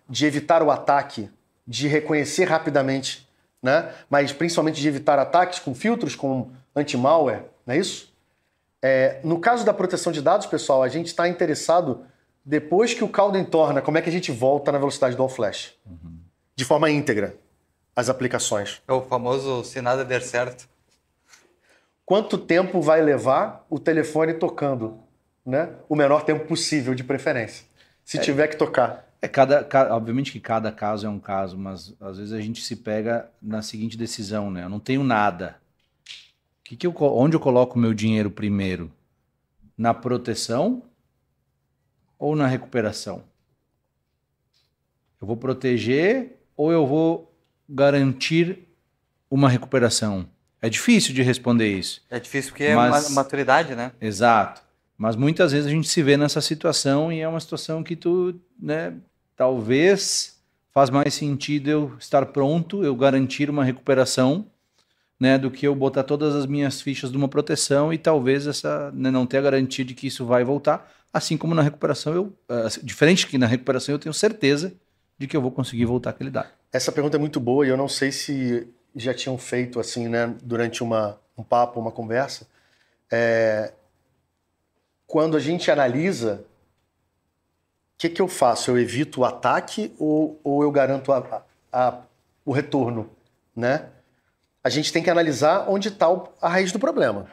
de evitar o ataque, de reconhecer rapidamente, né? Mas principalmente de evitar ataques com filtros, com anti-malware, não é isso? No caso da proteção de dados, pessoal, a gente está interessado, depois que o caldo entorna, como é que a gente volta na velocidade do all-flash? Uhum. De forma íntegra, as aplicações. É o famoso se nada der certo. Quanto tempo vai levar o telefone tocando, né? O menor tempo possível, de preferência. Se tiver que tocar. Obviamente que cada caso é um caso, mas às vezes a gente se pega na seguinte decisão, né? Eu não tenho nada. Onde eu coloco o meu dinheiro primeiro? Na proteção ou na recuperação? Eu vou proteger ou eu vou garantir uma recuperação? É difícil de responder isso. É difícil porque é maturidade, né? Exato. Mas muitas vezes a gente se vê nessa situação e é uma situação que né, talvez faz mais sentido eu estar pronto, eu garantir uma recuperação, né, do que eu botar todas as minhas fichas numa proteção e talvez né, não ter a garantia de que isso vai voltar. Assim como na recuperação, diferente que na recuperação eu tenho certeza de que eu vou conseguir voltar aquele dado. Essa pergunta é muito boa e eu não sei se já tinham feito assim, né, durante um papo, uma conversa. Quando a gente analisa, o que eu faço? Eu evito o ataque ou eu garanto o retorno, né? A gente tem que analisar onde está a raiz do problema.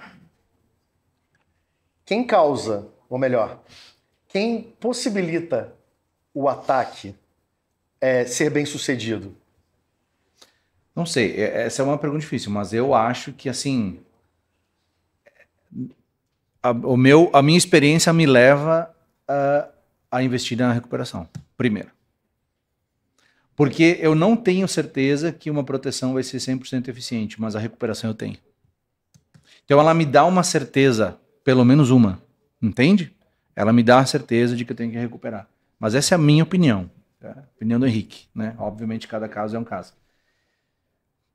Quem causa, ou melhor, quem possibilita o ataque ser bem sucedido? Não sei, essa é uma pergunta difícil, mas eu acho que, assim, a minha experiência me leva a investir na recuperação, primeiro. Porque eu não tenho certeza que uma proteção vai ser 100% eficiente, mas a recuperação eu tenho. Então ela me dá uma certeza, pelo menos uma, entende? Ela me dá a certeza de que eu tenho que recuperar. Mas essa é a minha opinião, a opinião do Henrique, né? Obviamente cada caso é um caso.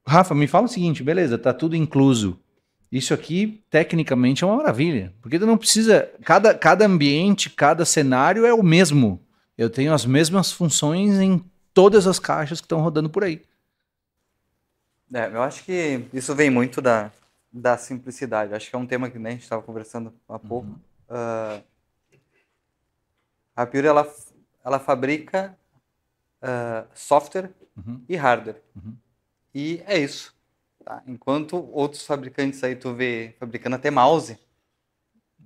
Rafa, me fala o seguinte, beleza, tá tudo incluso. Isso aqui, tecnicamente, é uma maravilha. Porque tu não precisa... Cada ambiente, cada cenário é o mesmo. Eu tenho as mesmas funções em todas as caixas que estão rodando por aí. Eu acho que isso vem muito da simplicidade. Acho que é um tema que, né, a gente estava conversando há pouco. A Pure, ela fabrica software e hardware. E é isso. Tá? Enquanto outros fabricantes aí tu vê fabricando até mouse,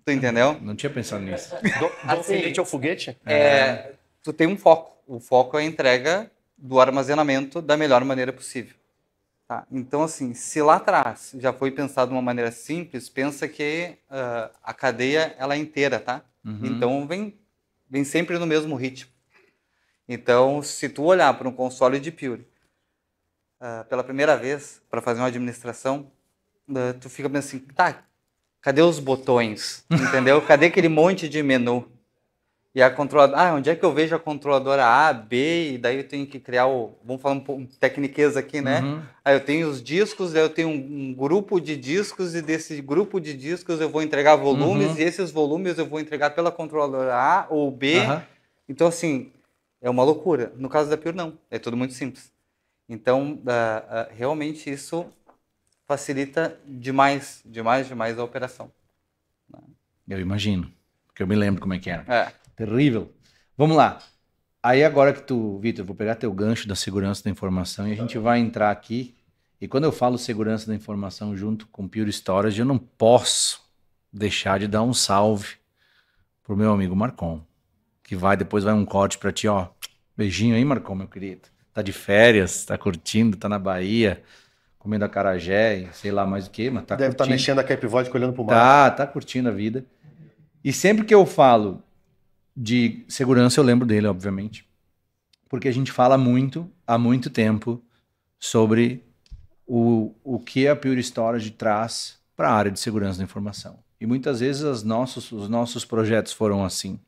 tu entendeu? Não tinha pensado nisso. Do alfinete ao foguete? Tu tem um foco. O foco é a entrega do armazenamento da melhor maneira possível. Tá? Então, assim, se lá atrás já foi pensado de uma maneira simples, pensa que a cadeia ela é inteira, tá? Então, vem sempre no mesmo ritmo. Então, se tu olhar para um console de Pure, pela primeira vez, para fazer uma administração, tu fica pensando assim, tá, cadê os botões? Entendeu? Cadê aquele monte de menu? E a controladora, onde é que eu vejo a controladora A, B, e daí eu tenho que criar vamos falar um pouco de tecniquez aqui, né? Aí eu tenho os discos, aí eu tenho um grupo de discos, e desse grupo de discos eu vou entregar volumes, e esses volumes eu vou entregar pela controladora A ou B. Então, assim, é uma loucura. No caso da Pure, não. É tudo muito simples. Então, realmente isso facilita demais a operação. Eu imagino, porque eu me lembro como é que era. Terrível. Vamos lá. Aí agora que Vitor, eu vou pegar teu gancho da segurança da informação e a gente vai entrar aqui E quando eu falo segurança da informação junto com Pure Storage, eu não posso deixar de dar um salve pro meu amigo Marcon, que depois vai um corte para ti, ó. Beijinho aí, Marcon, meu querido. Tá de férias, tá curtindo, tá na Bahia, comendo acarajé, sei lá mais o que, mas tá Deve estar curtindo. mexendo a Cape Vodka olhando pro mar. Tá curtindo a vida. E sempre que eu falo de segurança, eu lembro dele, obviamente. Porque a gente fala muito, há muito tempo, sobre o que a Pure Storage traz para a área de segurança da informação. E muitas vezes os nossos projetos foram assim.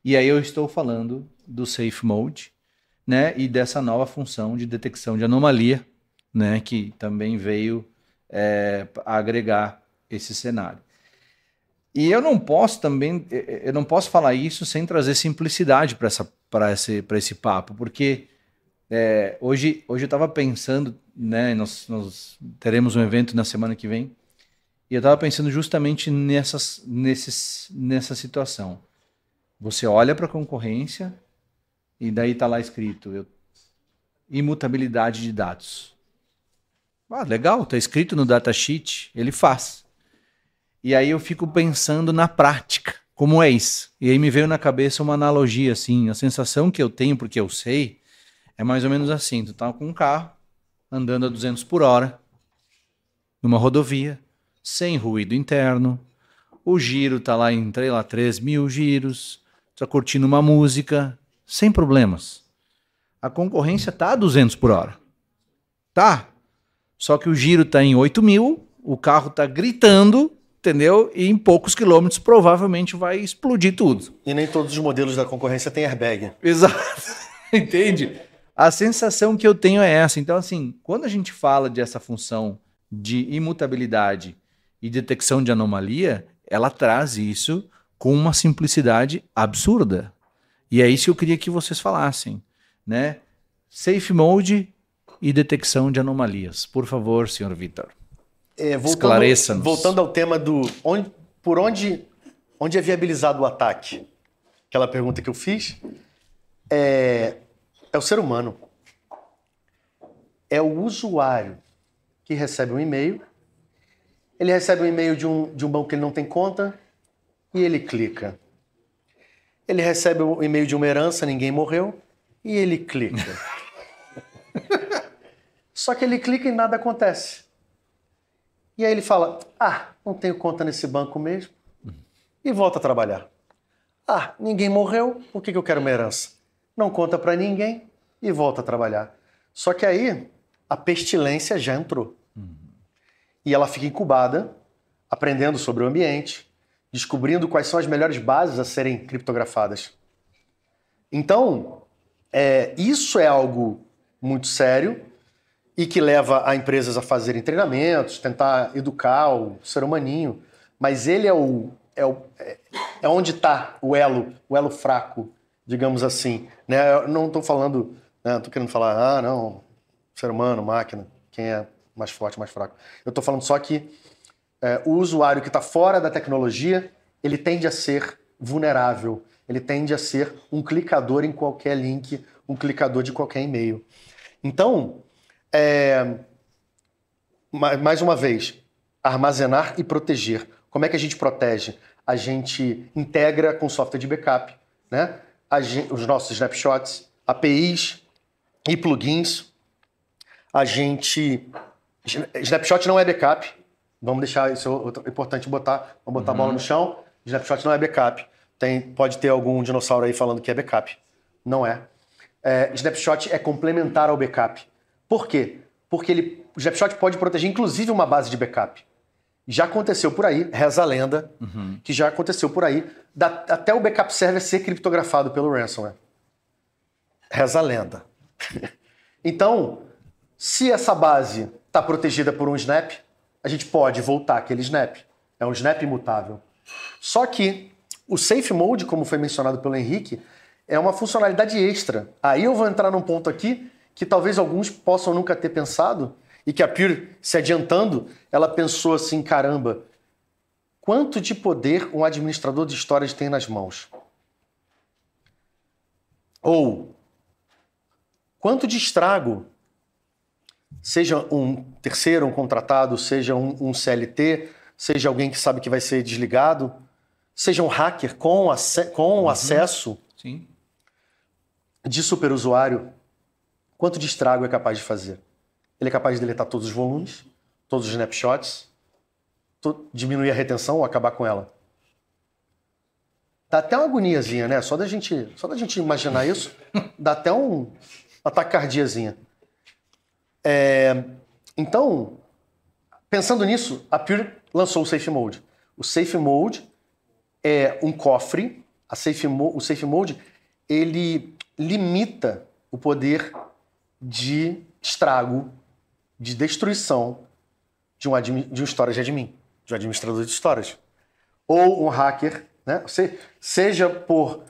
E aí eu estou falando do Safe Mode, né, e dessa nova função de detecção de anomalia, né, que também veio agregar esse cenário. E eu não posso falar isso sem trazer simplicidade para esse papo, porque hoje eu estava pensando, né, nós teremos um evento na semana que vem, e eu estava pensando justamente nessa situação. Você olha para a concorrência e daí está lá escrito imutabilidade de dados. Legal, está escrito no datasheet, ele faz. E aí eu fico pensando na prática, como é isso? E aí me veio na cabeça uma analogia, assim, a sensação que eu tenho, porque eu sei, é mais ou menos assim, tu tá com um carro, andando a 200 por hora, numa rodovia, sem ruído interno, o giro tá lá em, 3.000 giros, tu tá curtindo uma música, sem problemas. A concorrência tá a 200 por hora. Tá. Só que o giro tá em 8.000, o carro tá gritando, entendeu? E em poucos quilômetros provavelmente vai explodir tudo. E nem todos os modelos da concorrência têm airbag. Exato. Entende? A sensação que eu tenho é essa. Então, assim, quando a gente fala dessa função de imutabilidade e detecção de anomalia, ela traz isso com uma simplicidade absurda. E é isso que eu queria que vocês falassem, né? Safe Mode e detecção de anomalias. Por favor, senhor Vitor. Esclareça-nos. Voltando ao tema do onde é viabilizado o ataque? Aquela pergunta que eu fiz. É o ser humano. É o usuário que recebe um e-mail. Ele recebe um e-mail de um banco que ele não tem conta e ele clica. Ele recebe o e-mail de uma herança, ninguém morreu, e ele clica. Só que ele clica e nada acontece. E aí ele fala, não tenho conta nesse banco mesmo, e volta a trabalhar. Ninguém morreu, por que eu quero uma herança? Não conta para ninguém e volta a trabalhar. Só que aí a pestilência já entrou. E ela fica incubada, aprendendo sobre o ambiente, descobrindo quais são as melhores bases a serem criptografadas. Então, isso é algo muito sério e que leva a empresas a fazerem treinamentos, tentar educar o ser humaninho, mas ele é onde está o elo fraco, digamos assim. Né? Eu não estou falando, não estou querendo falar, não, ser humano, máquina, quem é mais forte, mais fraco. Eu estou falando só que o usuário que está fora da tecnologia, ele tende a ser vulnerável, ele tende a ser um clicador em qualquer link, um clicador de qualquer e-mail. Então, mais uma vez, armazenar e proteger. Como é que a gente protege? A gente integra com software de backup, né? Os nossos snapshots, APIs e plugins. Snapshot não é backup. Vamos deixar isso importante botar. Vamos botar a bola no chão. Snapshot não é backup. Pode ter algum dinossauro aí falando que é backup. Não é. Snapshot é complementar ao backup. Por quê? Porque o Snapshot pode proteger inclusive uma base de backup. Já aconteceu por aí, reza a lenda, que já aconteceu por aí, até o backup server ser criptografado pelo ransomware. Reza a lenda. Então, se essa base está protegida por um snap, a gente pode voltar aquele snap. É um snap imutável. Só que o Safe Mode, como foi mencionado pelo Henrique, é uma funcionalidade extra. Aí eu vou entrar num ponto aqui que talvez alguns possam nunca ter pensado, e que a Pure, se adiantando, ela pensou assim, caramba, quanto de poder um administrador de storage tem nas mãos? Ou, quanto de estrago seja um terceiro, um contratado, seja um CLT, seja alguém que sabe que vai ser desligado, seja um hacker com acesso Sim. de superusuário, quanto de estrago é capaz de fazer? Ele é capaz de deletar todos os volumes, todos os snapshots, diminuir a retenção ou acabar com ela. Dá até uma agoniazinha, né? Só da gente imaginar isso, dá até uma taquicardiazinha. Então, pensando nisso, a Pure lançou o Safe Mode. O Safe Mode é um cofre. O Safe Mode, ele limita o poder de estrago, de destruição de um storage admin, de um administrador de storage. Ou um hacker, né? Seja por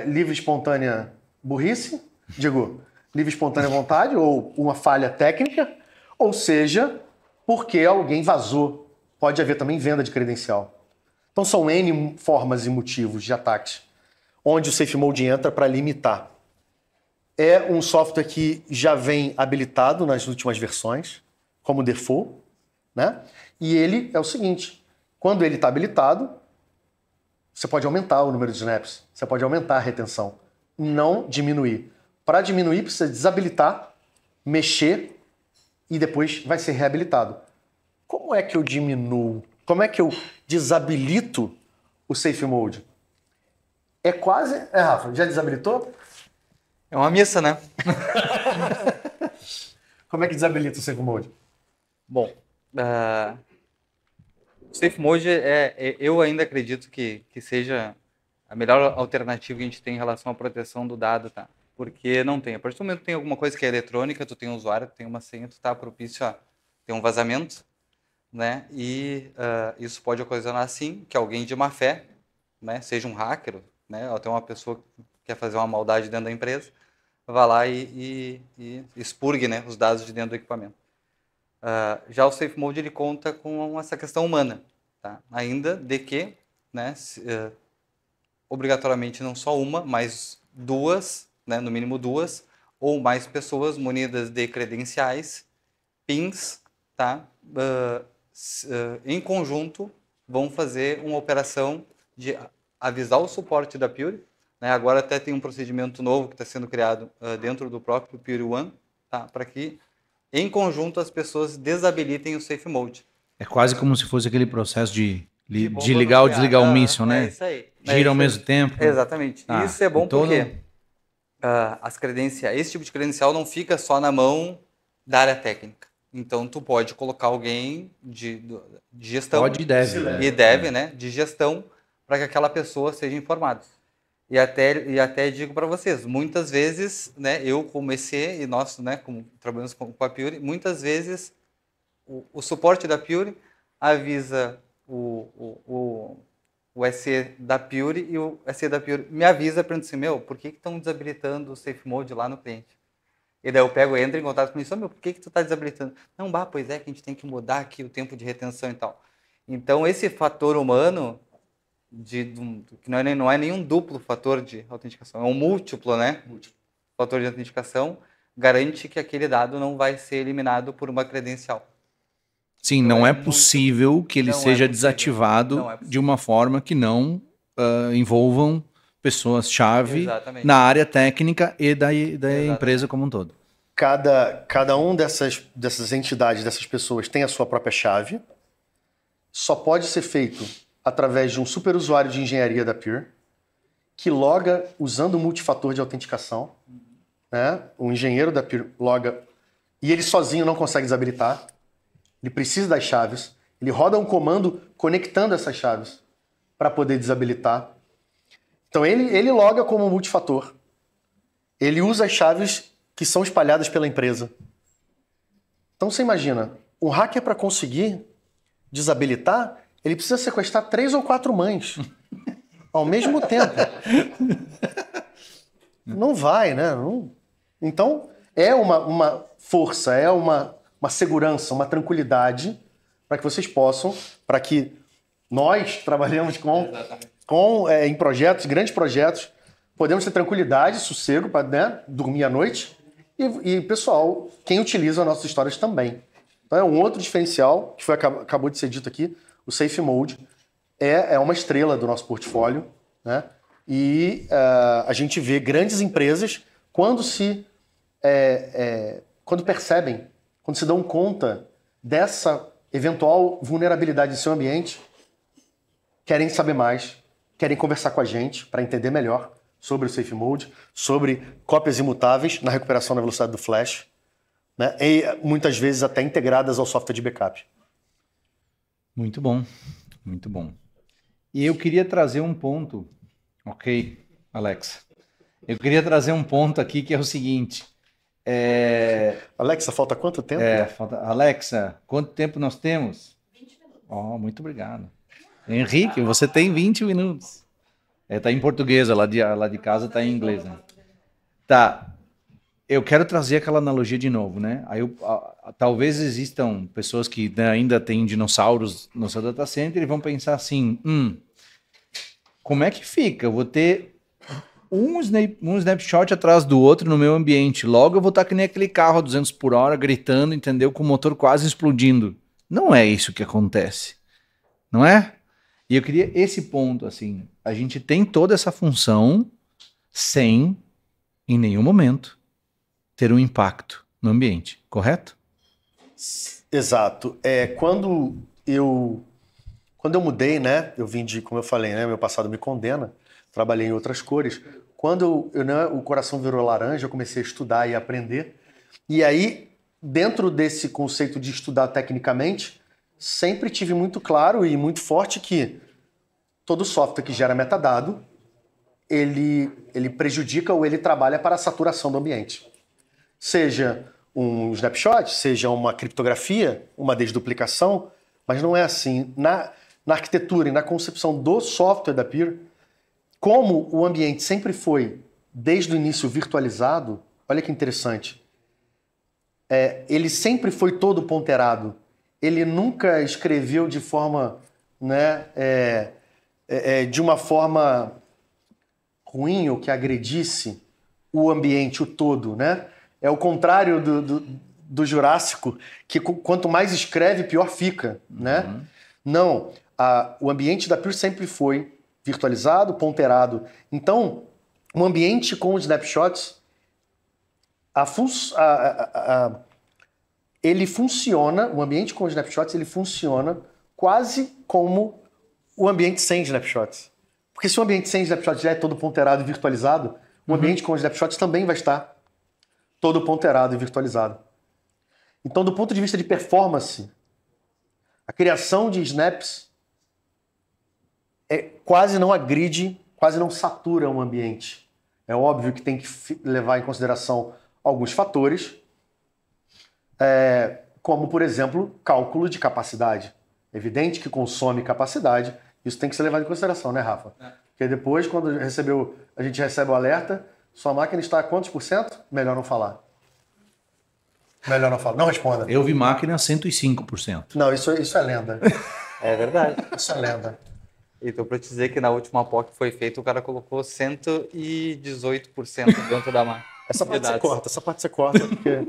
livre e espontânea burrice, livre e espontânea vontade, ou uma falha técnica, ou seja, porque alguém vazou. Pode haver também venda de credencial. Então são N formas e motivos de ataques, onde o Safe Mode entra para limitar. É um software que já vem habilitado nas últimas versões, como default, né? E ele é o seguinte, quando ele está habilitado, você pode aumentar o número de snaps, você pode aumentar a retenção, não diminuir. Para diminuir, precisa desabilitar, mexer e depois vai ser reabilitado. Como é que eu diminuo? Como é que eu desabilito o Safe Mode? É quase... Rafa, já desabilitou? É uma missa, né? Como é que desabilita o Safe Mode? Bom, o Safe Mode eu ainda acredito que seja a melhor alternativa que a gente tem em relação à proteção do dado, tá? Porque não tem. A partir do momento que tem alguma coisa que é eletrônica, tu tem um usuário, tu tem uma senha, tu tá propício a ter um vazamento, né? E isso pode ocasionar, sim, que alguém de má fé, né? Seja um hacker, né? Ou até uma pessoa que quer fazer uma maldade dentro da empresa, vá lá e expurgue, né, os dados de dentro do equipamento. Já o Safe Mode ele conta com essa questão humana, tá? Ainda de que, né, obrigatoriamente não só uma, mas duas, né, no mínimo duas, ou mais pessoas munidas de credenciais, PINs, tá? Em conjunto, vão fazer uma operação de avisar o suporte da Pure, né? Agora até tem um procedimento novo que está sendo criado dentro do próprio Pure One, tá? Para que, em conjunto, as pessoas desabilitem o Safe Mode. É quase como se fosse aquele processo de ligar ou desligar o míssil, né? É isso aí. Gira ao mesmo tempo. Exatamente. Isso é bom porque as credenciais, esse tipo de credencial não fica só na mão da área técnica. Então, tu pode colocar alguém de gestão. Pode e deve. E deve, né? De gestão, para que aquela pessoa seja informada. E até digo para vocês, muitas vezes, né, eu como EC e nós, né, como trabalhamos com a Pure, muitas vezes o suporte da Pure avisa o EC da Pure e o EC da Pure me avisa para dizer, por que estão desabilitando o Safe Mode lá no cliente? E daí eu entro em contato com isso, por que tu está desabilitando? Não, pois é que a gente tem que mudar aqui o tempo de retenção e tal. Então, esse fator humano, que não é nenhum duplo fator de autenticação, é um múltiplo, né? Fator de autenticação, garante que aquele dado não vai ser eliminado por uma credencial. Sim, então não é possível que ele seja desativado de uma forma que não envolvam pessoas-chave na área técnica e da empresa como um todo. Cada um dessas entidades, dessas pessoas, tem a sua própria chave. Só pode ser feito através de um superusuário de engenharia da Pure, que loga usando o multifator de autenticação. Né? O engenheiro da Pure loga, e ele sozinho não consegue desabilitar. Ele precisa das chaves. Ele roda um comando conectando essas chaves para poder desabilitar. Então ele loga como multifator. Ele usa as chaves que são espalhadas pela empresa. Então você imagina, um hacker para conseguir desabilitar, ele precisa sequestrar 3 ou 4 mães ao mesmo tempo. Não vai, né? Então é uma força, é uma segurança, uma tranquilidade para que vocês possam, para que nós trabalhamos em projetos, grandes projetos, podemos ter tranquilidade, sossego para, né, dormir à noite e pessoal, quem utiliza nossas histórias também. Então é um outro diferencial, que acabou de ser dito aqui, o Safe Mode é uma estrela do nosso portfólio, né? E a gente vê grandes empresas quando percebem, quando se dão conta dessa eventual vulnerabilidade em seu ambiente, querem saber mais, querem conversar com a gente para entender melhor sobre o Safe Mode, sobre cópias imutáveis na recuperação na velocidade do flash, né? E muitas vezes até integradas ao software de backup. Muito bom, muito bom. E eu queria trazer um ponto, ok, Alexa? Eu queria trazer um ponto aqui que é o seguinte. Alexa, falta quanto tempo? Alexa, quanto tempo nós temos? 20 minutos. Oh, muito obrigado. Henrique, você tem 20 minutos. Tá em português, lá de casa tá em inglês, né? Tá. Eu quero trazer aquela analogia de novo, né? Talvez existam pessoas que ainda têm dinossauros no seu data center e vão pensar assim, como é que fica? Eu vou ter um snapshot atrás do outro no meu ambiente. Logo eu vou estar que nem aquele carro a 200 por hora gritando, entendeu? Com o motor quase explodindo. Não é isso que acontece. Não é? E eu queria esse ponto, assim. A gente tem toda essa função sem, em nenhum momento, ter um impacto no ambiente, correto? Exato. Quando eu mudei, né? Eu vim como eu falei, né? Meu passado me condena. Trabalhei em outras cores. Quando o coração virou laranja, eu comecei a estudar e aprender. E aí, dentro desse conceito de estudar tecnicamente, sempre tive muito claro e muito forte que todo software que gera metadado, ele prejudica ou ele trabalha para a saturação do ambiente. Seja um snapshot, seja uma criptografia, uma desduplicação, mas não é assim. Na arquitetura e na concepção do software da Pure, como o ambiente sempre foi, desde o início, virtualizado, olha que interessante, ele sempre foi todo ponderado. Ele nunca escreveu de forma, né, de uma forma ruim ou que agredisse o ambiente, o todo, né? É o contrário do Jurássico, que quanto mais escreve, pior fica, né? Não, o ambiente da Pure sempre foi virtualizado, ponderado. Então, um ambiente com snapshots, ele funciona, o ambiente com snapshots, ele funciona quase como o ambiente sem snapshots. Porque se o ambiente sem snapshots já é todo ponderado e virtualizado, o ambiente com snapshots também vai estar todo ponderado e virtualizado. Então, do ponto de vista de performance, a criação de snaps quase não agride, quase não satura um ambiente. É óbvio que tem que levar em consideração alguns fatores, como, por exemplo, cálculo de capacidade. É evidente que consome capacidade, isso tem que ser levado em consideração, né, Rafa? Porque depois, quando a gente recebe o alerta, sua máquina está a quantos por cento? Melhor não falar. Melhor não falar. Não responda. Eu vi máquina 105%. Não, isso é lenda. É verdade. Isso é lenda. Então, para te dizer que na última POC que foi feita, o cara colocou 118% dentro da máquina. Essa parte você corta, porque...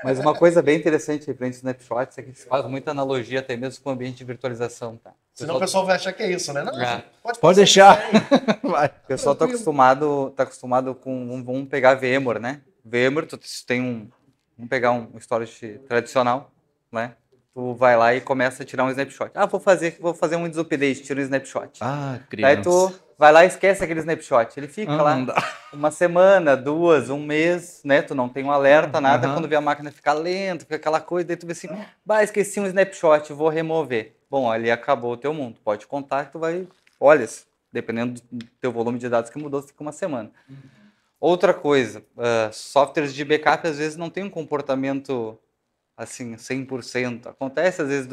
Mas uma coisa bem interessante referente aos snapshots é que se faz muita analogia até mesmo com o ambiente de virtualização, tá? Senão o pessoal vai achar que é isso, né? Não, pode deixar. O pessoal tá acostumado com... Vamos pegar VMware, né? VMware, tu tem vamos pegar um storage tradicional, né? Tu vai lá e começa a tirar um snapshot. Vou fazer um desupdate, tira um snapshot. Criança. Daí tu vai lá e esquece aquele snapshot. Ele fica lá uma semana, 2, um mês, né? Tu não tem um alerta, nada. Quando vê a máquina ficar lenta, fica aquela coisa, daí tu vê assim, esqueci um snapshot, vou remover. Bom, ali acabou o teu mundo. Pode contar que tu vai... Olha, dependendo do teu volume de dados que mudou, fica uma semana. Outra coisa, softwares de backup às vezes não tem um comportamento assim, 100%. Acontece às vezes,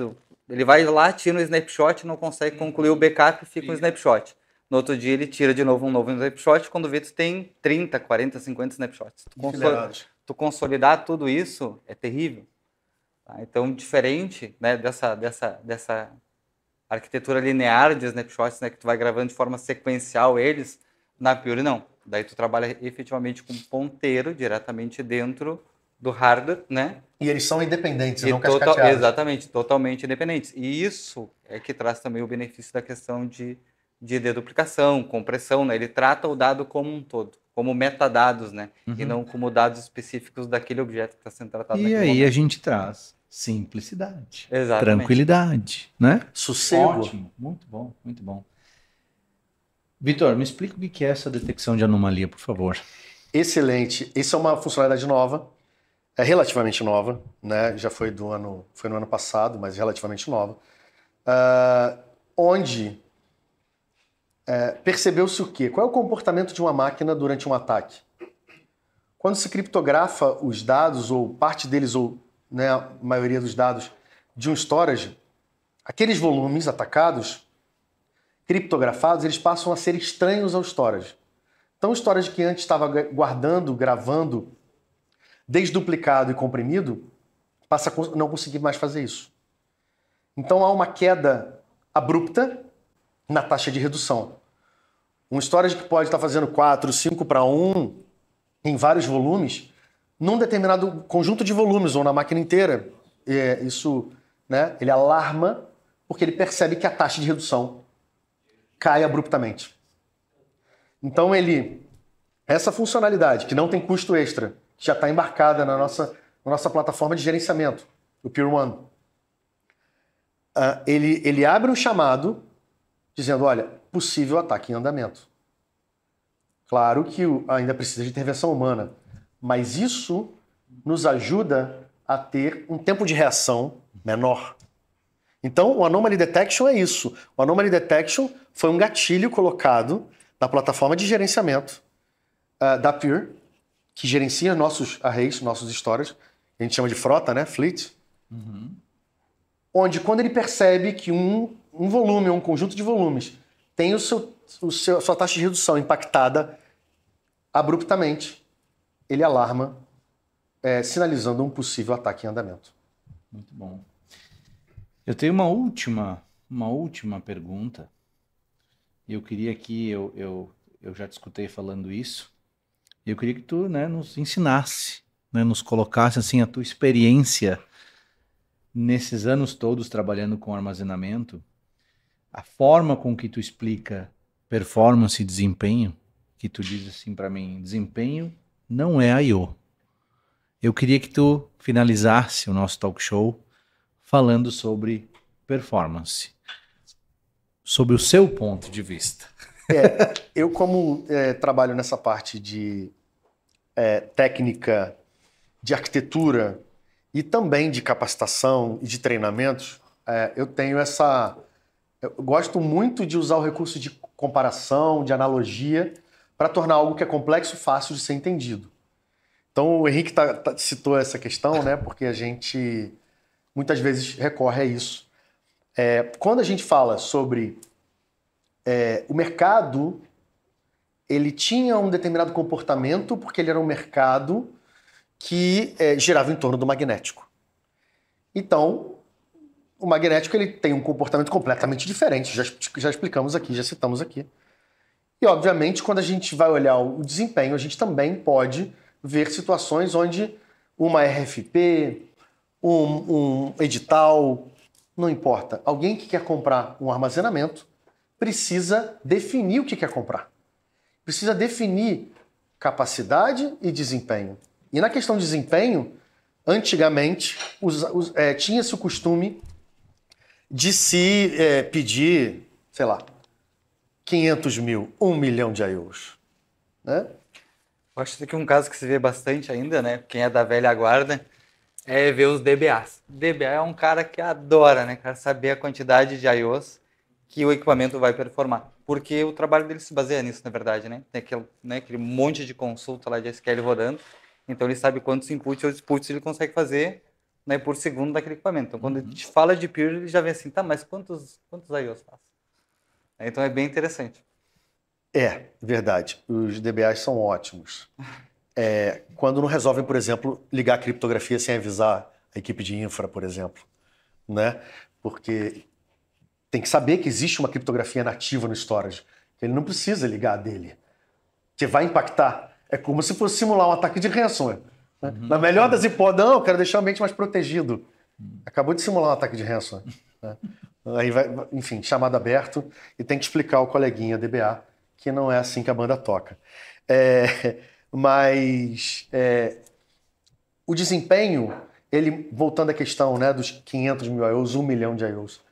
ele vai lá, tira um snapshot, não consegue concluir o backup e fica um snapshot. No outro dia ele tira de novo um novo snapshot, quando vê tu tem 30, 40, 50 snapshots. Tu consolidar tudo isso é terrível. Tá? Então, diferente, né, dessa arquitetura linear de snapshots, né, que tu vai gravando de forma sequencial eles, na Pure não. Daí tu trabalha efetivamente com ponteiro diretamente dentro do hardware, né? E eles são independentes, E não cascateados. exatamente, totalmente independentes. E isso é que traz também o benefício da questão de deduplicação, compressão, né? Ele trata o dado como um todo, como metadados, né? E não como dados específicos daquele objeto que está sendo tratado E naquele aí momento. a gente traz simplicidade, Exatamente. tranquilidade, né? Sossego. Ótimo, muito bom, muito bom. Vitor, me explica o que é essa detecção de anomalia, por favor. Excelente. Isso é uma funcionalidade nova, é relativamente nova, né? Já foi no ano passado, mas relativamente nova. Onde percebeu-se o quê? Qual é o comportamento de uma máquina durante um ataque? Quando se criptografa os dados, ou parte deles, ou né, a maioria dos dados de um storage, aqueles volumes atacados, criptografados, eles passam a ser estranhos ao storage. Então o storage que antes estava guardando, gravando, desduplicado e comprimido, passa a não conseguir mais fazer isso. Então há uma queda abrupta na taxa de redução. Um storage que pode estar fazendo 4, 5 para 1 em vários volumes, num determinado conjunto de volumes ou na máquina inteira, isso, né, ele alarma porque ele percebe que a taxa de redução cai abruptamente. Então essa funcionalidade, que não tem custo extra, que já está embarcada na nossa plataforma de gerenciamento, o Pure One, ele abre um chamado dizendo, olha, possível ataque em andamento. Claro que ainda precisa de intervenção humana, mas isso nos ajuda a ter um tempo de reação menor. Então, o Anomaly Detection é isso. O Anomaly Detection foi um gatilho colocado na plataforma de gerenciamento da Pure, que gerencia nossos arrays, nossos storages, a gente chama de frota, né? Fleet. Uhum. Onde, quando ele percebe que um volume ou um conjunto de volumes tem sua taxa de redução impactada abruptamente, ele alarma, sinalizando um possível ataque em andamento. Muito bom. Eu tenho uma última pergunta. Eu queria que eu já te escutei falando isso. Eu queria que tu, né, nos ensinasse, né, nos colocasse assim a tua experiência nesses anos todos trabalhando com armazenamento, a forma com que tu explica performance e desempenho, que tu diz assim para mim, desempenho não é I/O. Eu queria que tu finalizasse o nosso talk show falando sobre performance, sobre o seu ponto de vista. Eu, como trabalho nessa parte de técnica, de arquitetura e também de capacitação e de treinamentos, eu tenho eu gosto muito de usar o recurso de comparação, de analogia, para tornar algo que é complexo fácil de ser entendido. Então o Henrique citou essa questão, né? Porque a gente muitas vezes recorre a isso. Quando a gente fala sobre o mercado, ele tinha um determinado comportamento porque ele era um mercado que girava em torno do magnético. Então, o magnético ele tem um comportamento completamente diferente, já explicamos aqui, já citamos aqui. E, obviamente, quando a gente vai olhar o desempenho, a gente também pode ver situações onde uma RFP, um edital, não importa, alguém que quer comprar um armazenamento precisa definir o que quer comprar. Precisa definir capacidade e desempenho. E na questão de desempenho, antigamente, tinha-se o costume de se pedir, sei lá, 500 mil, 1 milhão de IOs. Né? Eu acho que um caso que se vê bastante ainda, né? Quem é da velha guarda, é ver os DBAs. DBA é um cara que adora, né, cara, saber a quantidade de IOs que o equipamento vai performar. Porque o trabalho dele se baseia nisso, na verdade, né? Tem aquele monte de consulta lá de SQL rodando. Então ele sabe quantos inputs ou outputs ele consegue fazer, né, por segundo daquele equipamento. Então quando a gente fala de Pure, ele já vê assim, tá, mas quantos IOs faz? Então é bem interessante. Verdade. Os DBAs são ótimos. Quando não resolvem, por exemplo, ligar a criptografia sem avisar a equipe de infra, por exemplo. Né? Porque tem que saber que existe uma criptografia nativa no storage. Ele não precisa ligar a dele. que vai impactar. É como se fosse simular um ataque de ransomware. Né? Na melhor das hipóteses, não, eu quero deixar o ambiente mais protegido. Acabou de simular um ataque de ransomware. Né? Aí vai, enfim, chamado aberto e tem que explicar ao coleguinha DBA que não é assim que a banda toca. Mas o desempenho, ele, voltando à questão, né, dos 500 mil IOs, 1 milhão de IOs.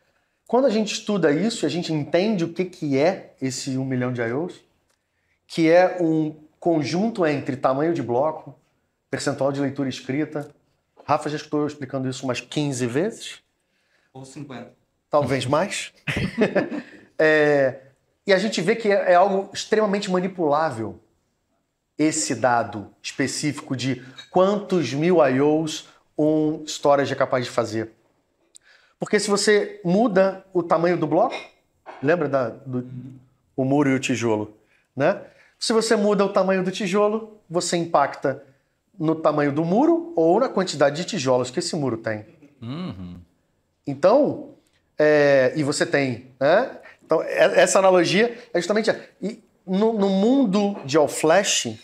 Quando a gente estuda isso, a gente entende o que é esse 1 milhão de IOs, que é um conjunto entre tamanho de bloco, percentual de leitura escrita. Rafa já estou explicando isso umas 15 vezes. Ou 50. Talvez mais. E a gente vê que é algo extremamente manipulável, esse dado específico de quantos mil IOs um storage é capaz de fazer. Porque se você muda o tamanho do bloco, lembra o muro e o tijolo, né? Se você muda o tamanho do tijolo, você impacta no tamanho do muro ou na quantidade de tijolos que esse muro tem. Então, e você tem, né? Então, essa analogia é justamente... E no mundo de all-flash,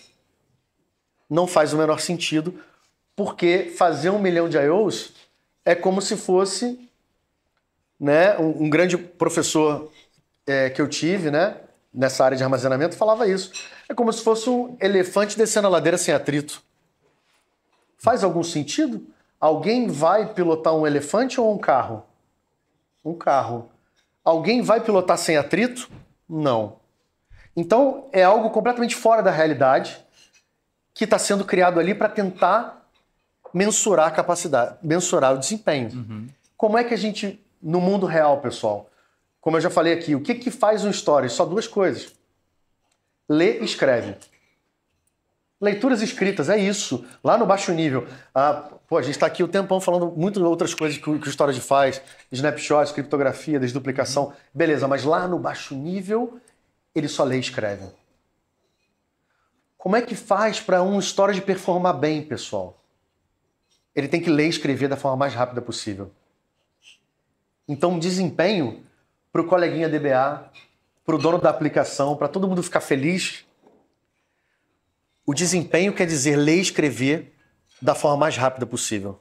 não faz o menor sentido, porque fazer 1 milhão de IOs é como se fosse, né, um grande professor que eu tive, né, nessa área de armazenamento, falava isso. É como se fosse um elefante descendo a ladeira sem atrito. Faz algum sentido? Alguém vai pilotar um elefante ou um carro? Um carro. Alguém vai pilotar sem atrito? Não. Então, é algo completamente fora da realidade que está sendo criado ali para tentar mensurar a capacidade, mensurar o desempenho. Como é que a gente, no mundo real, pessoal, como eu já falei aqui, o que faz um storage? Só 2 coisas. Lê e escreve. Leituras escritas, é isso. Lá no baixo nível. A gente está aqui o tempão falando muito de outras coisas que o storage faz. Snapshots, criptografia, desduplicação. Beleza, mas lá no baixo nível, ele só lê e escreve. Como é que faz para um storage performar bem, pessoal? Ele tem que ler e escrever da forma mais rápida possível. Então, desempenho para o coleguinha DBA, para o dono da aplicação, para todo mundo ficar feliz. O desempenho quer dizer ler e escrever da forma mais rápida possível.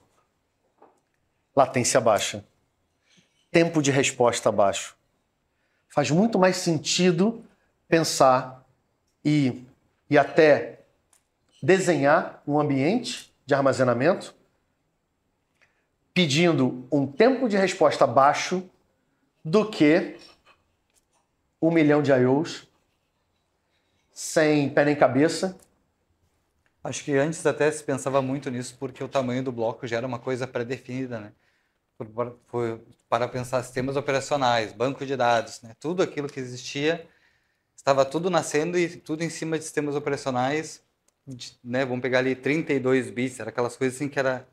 Latência baixa. Tempo de resposta baixo. Faz muito mais sentido pensar e até desenhar um ambiente de armazenamento pedindo um tempo de resposta baixo do que 1 milhão de IOs sem pé nem cabeça. Acho que antes até se pensava muito nisso porque o tamanho do bloco já era uma coisa pré-definida, né? Para pensar sistemas operacionais, banco de dados, né? Tudo aquilo que existia, estava tudo nascendo e tudo em cima de sistemas operacionais, né? Vamos pegar ali 32 bits, era aquelas coisas assim que era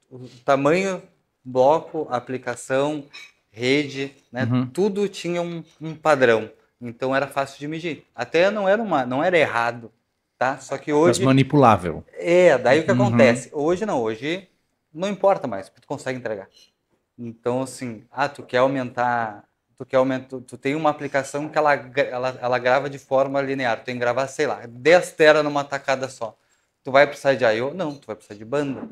o tamanho, bloco, aplicação, rede, né? Tudo tinha um padrão, então era fácil de medir. Até não era errado, tá? Só que hoje... Mas manipulável. Daí o que acontece? Hoje não importa mais, porque tu consegue entregar. Então, assim, tu quer aumentar, tu tem uma aplicação que ela grava de forma linear, tu tem que gravar, sei lá, 10 tera numa tacada só. Tu vai precisar de I/O? Não, tu vai precisar de banda.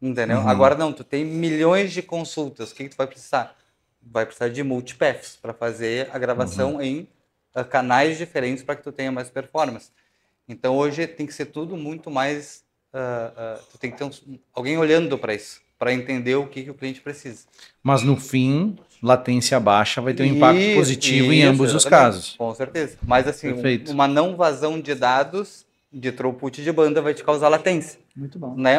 Entendeu? Agora não, tu tem milhões de consultas, o que tu vai precisar? Vai precisar de multipaths para fazer a gravação em canais diferentes para que tu tenha mais performance. Então hoje tem que ser tudo muito mais, tu tem que ter alguém olhando para isso, para entender o que o cliente precisa. Mas no fim, latência baixa vai ter um impacto positivo em ambos os casos. Com certeza. Mas assim, Perfeito. uma não vazão de dados de throughput de banda vai te causar latência. Muito bom. Né?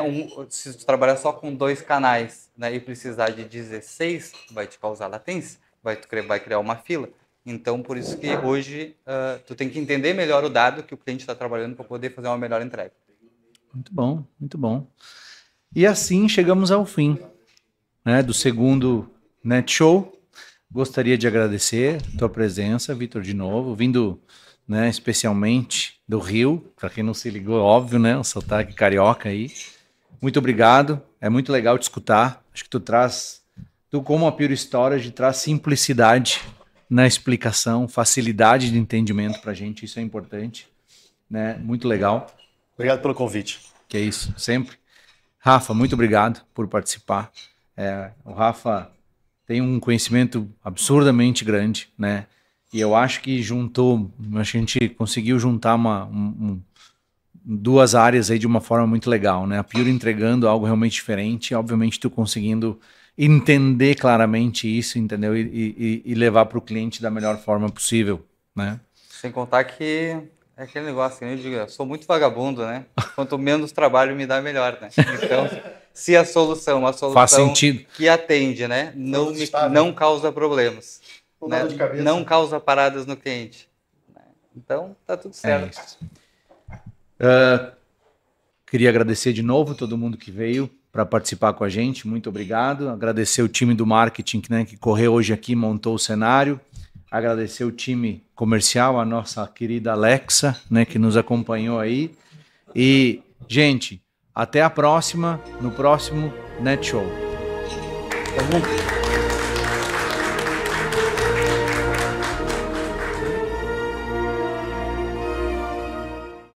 Se tu trabalhar só com 2 canais, né, e precisar de 16, vai te causar latência, vai criar uma fila. Então, por isso que hoje tu tem que entender melhor o dado que o cliente está trabalhando para poder fazer uma melhor entrega. Muito bom, muito bom. E assim chegamos ao fim, né, do segundo Net Show. Gostaria de agradecer a tua presença, Vitor, de novo, vindo, né, especialmente do Rio, para quem não se ligou, óbvio, né, o sotaque carioca aí. Muito obrigado, é muito legal te escutar. Acho que tu como a Pure Storage, traz simplicidade na explicação, facilidade de entendimento para a gente, isso é importante. né? Muito legal. Obrigado pelo convite. Que é isso, sempre. Rafa, muito obrigado por participar. O Rafa tem um conhecimento absurdamente grande, né? E eu acho que a gente conseguiu juntar duas áreas aí de uma forma muito legal, né? A Pure entregando algo realmente diferente, e obviamente tu conseguindo entender claramente isso, entendeu? E levar para o cliente da melhor forma possível, né? Sem contar que é aquele negócio, que eu digo, eu sou muito vagabundo, né? Quanto menos trabalho me dá, melhor, né? Então, se a solução, Faz sentido. que atende, né? Não causa problemas. Né? Não causa paradas no cliente. Então, tá tudo certo. Queria agradecer de novo todo mundo que veio para participar com a gente. Muito obrigado. Agradecer o time do marketing, né, que correu hoje aqui, montou o cenário. Agradecer o time comercial, a nossa querida Alexa, né, que nos acompanhou aí. E, gente, até a próxima, no próximo Net Show. Tá bom?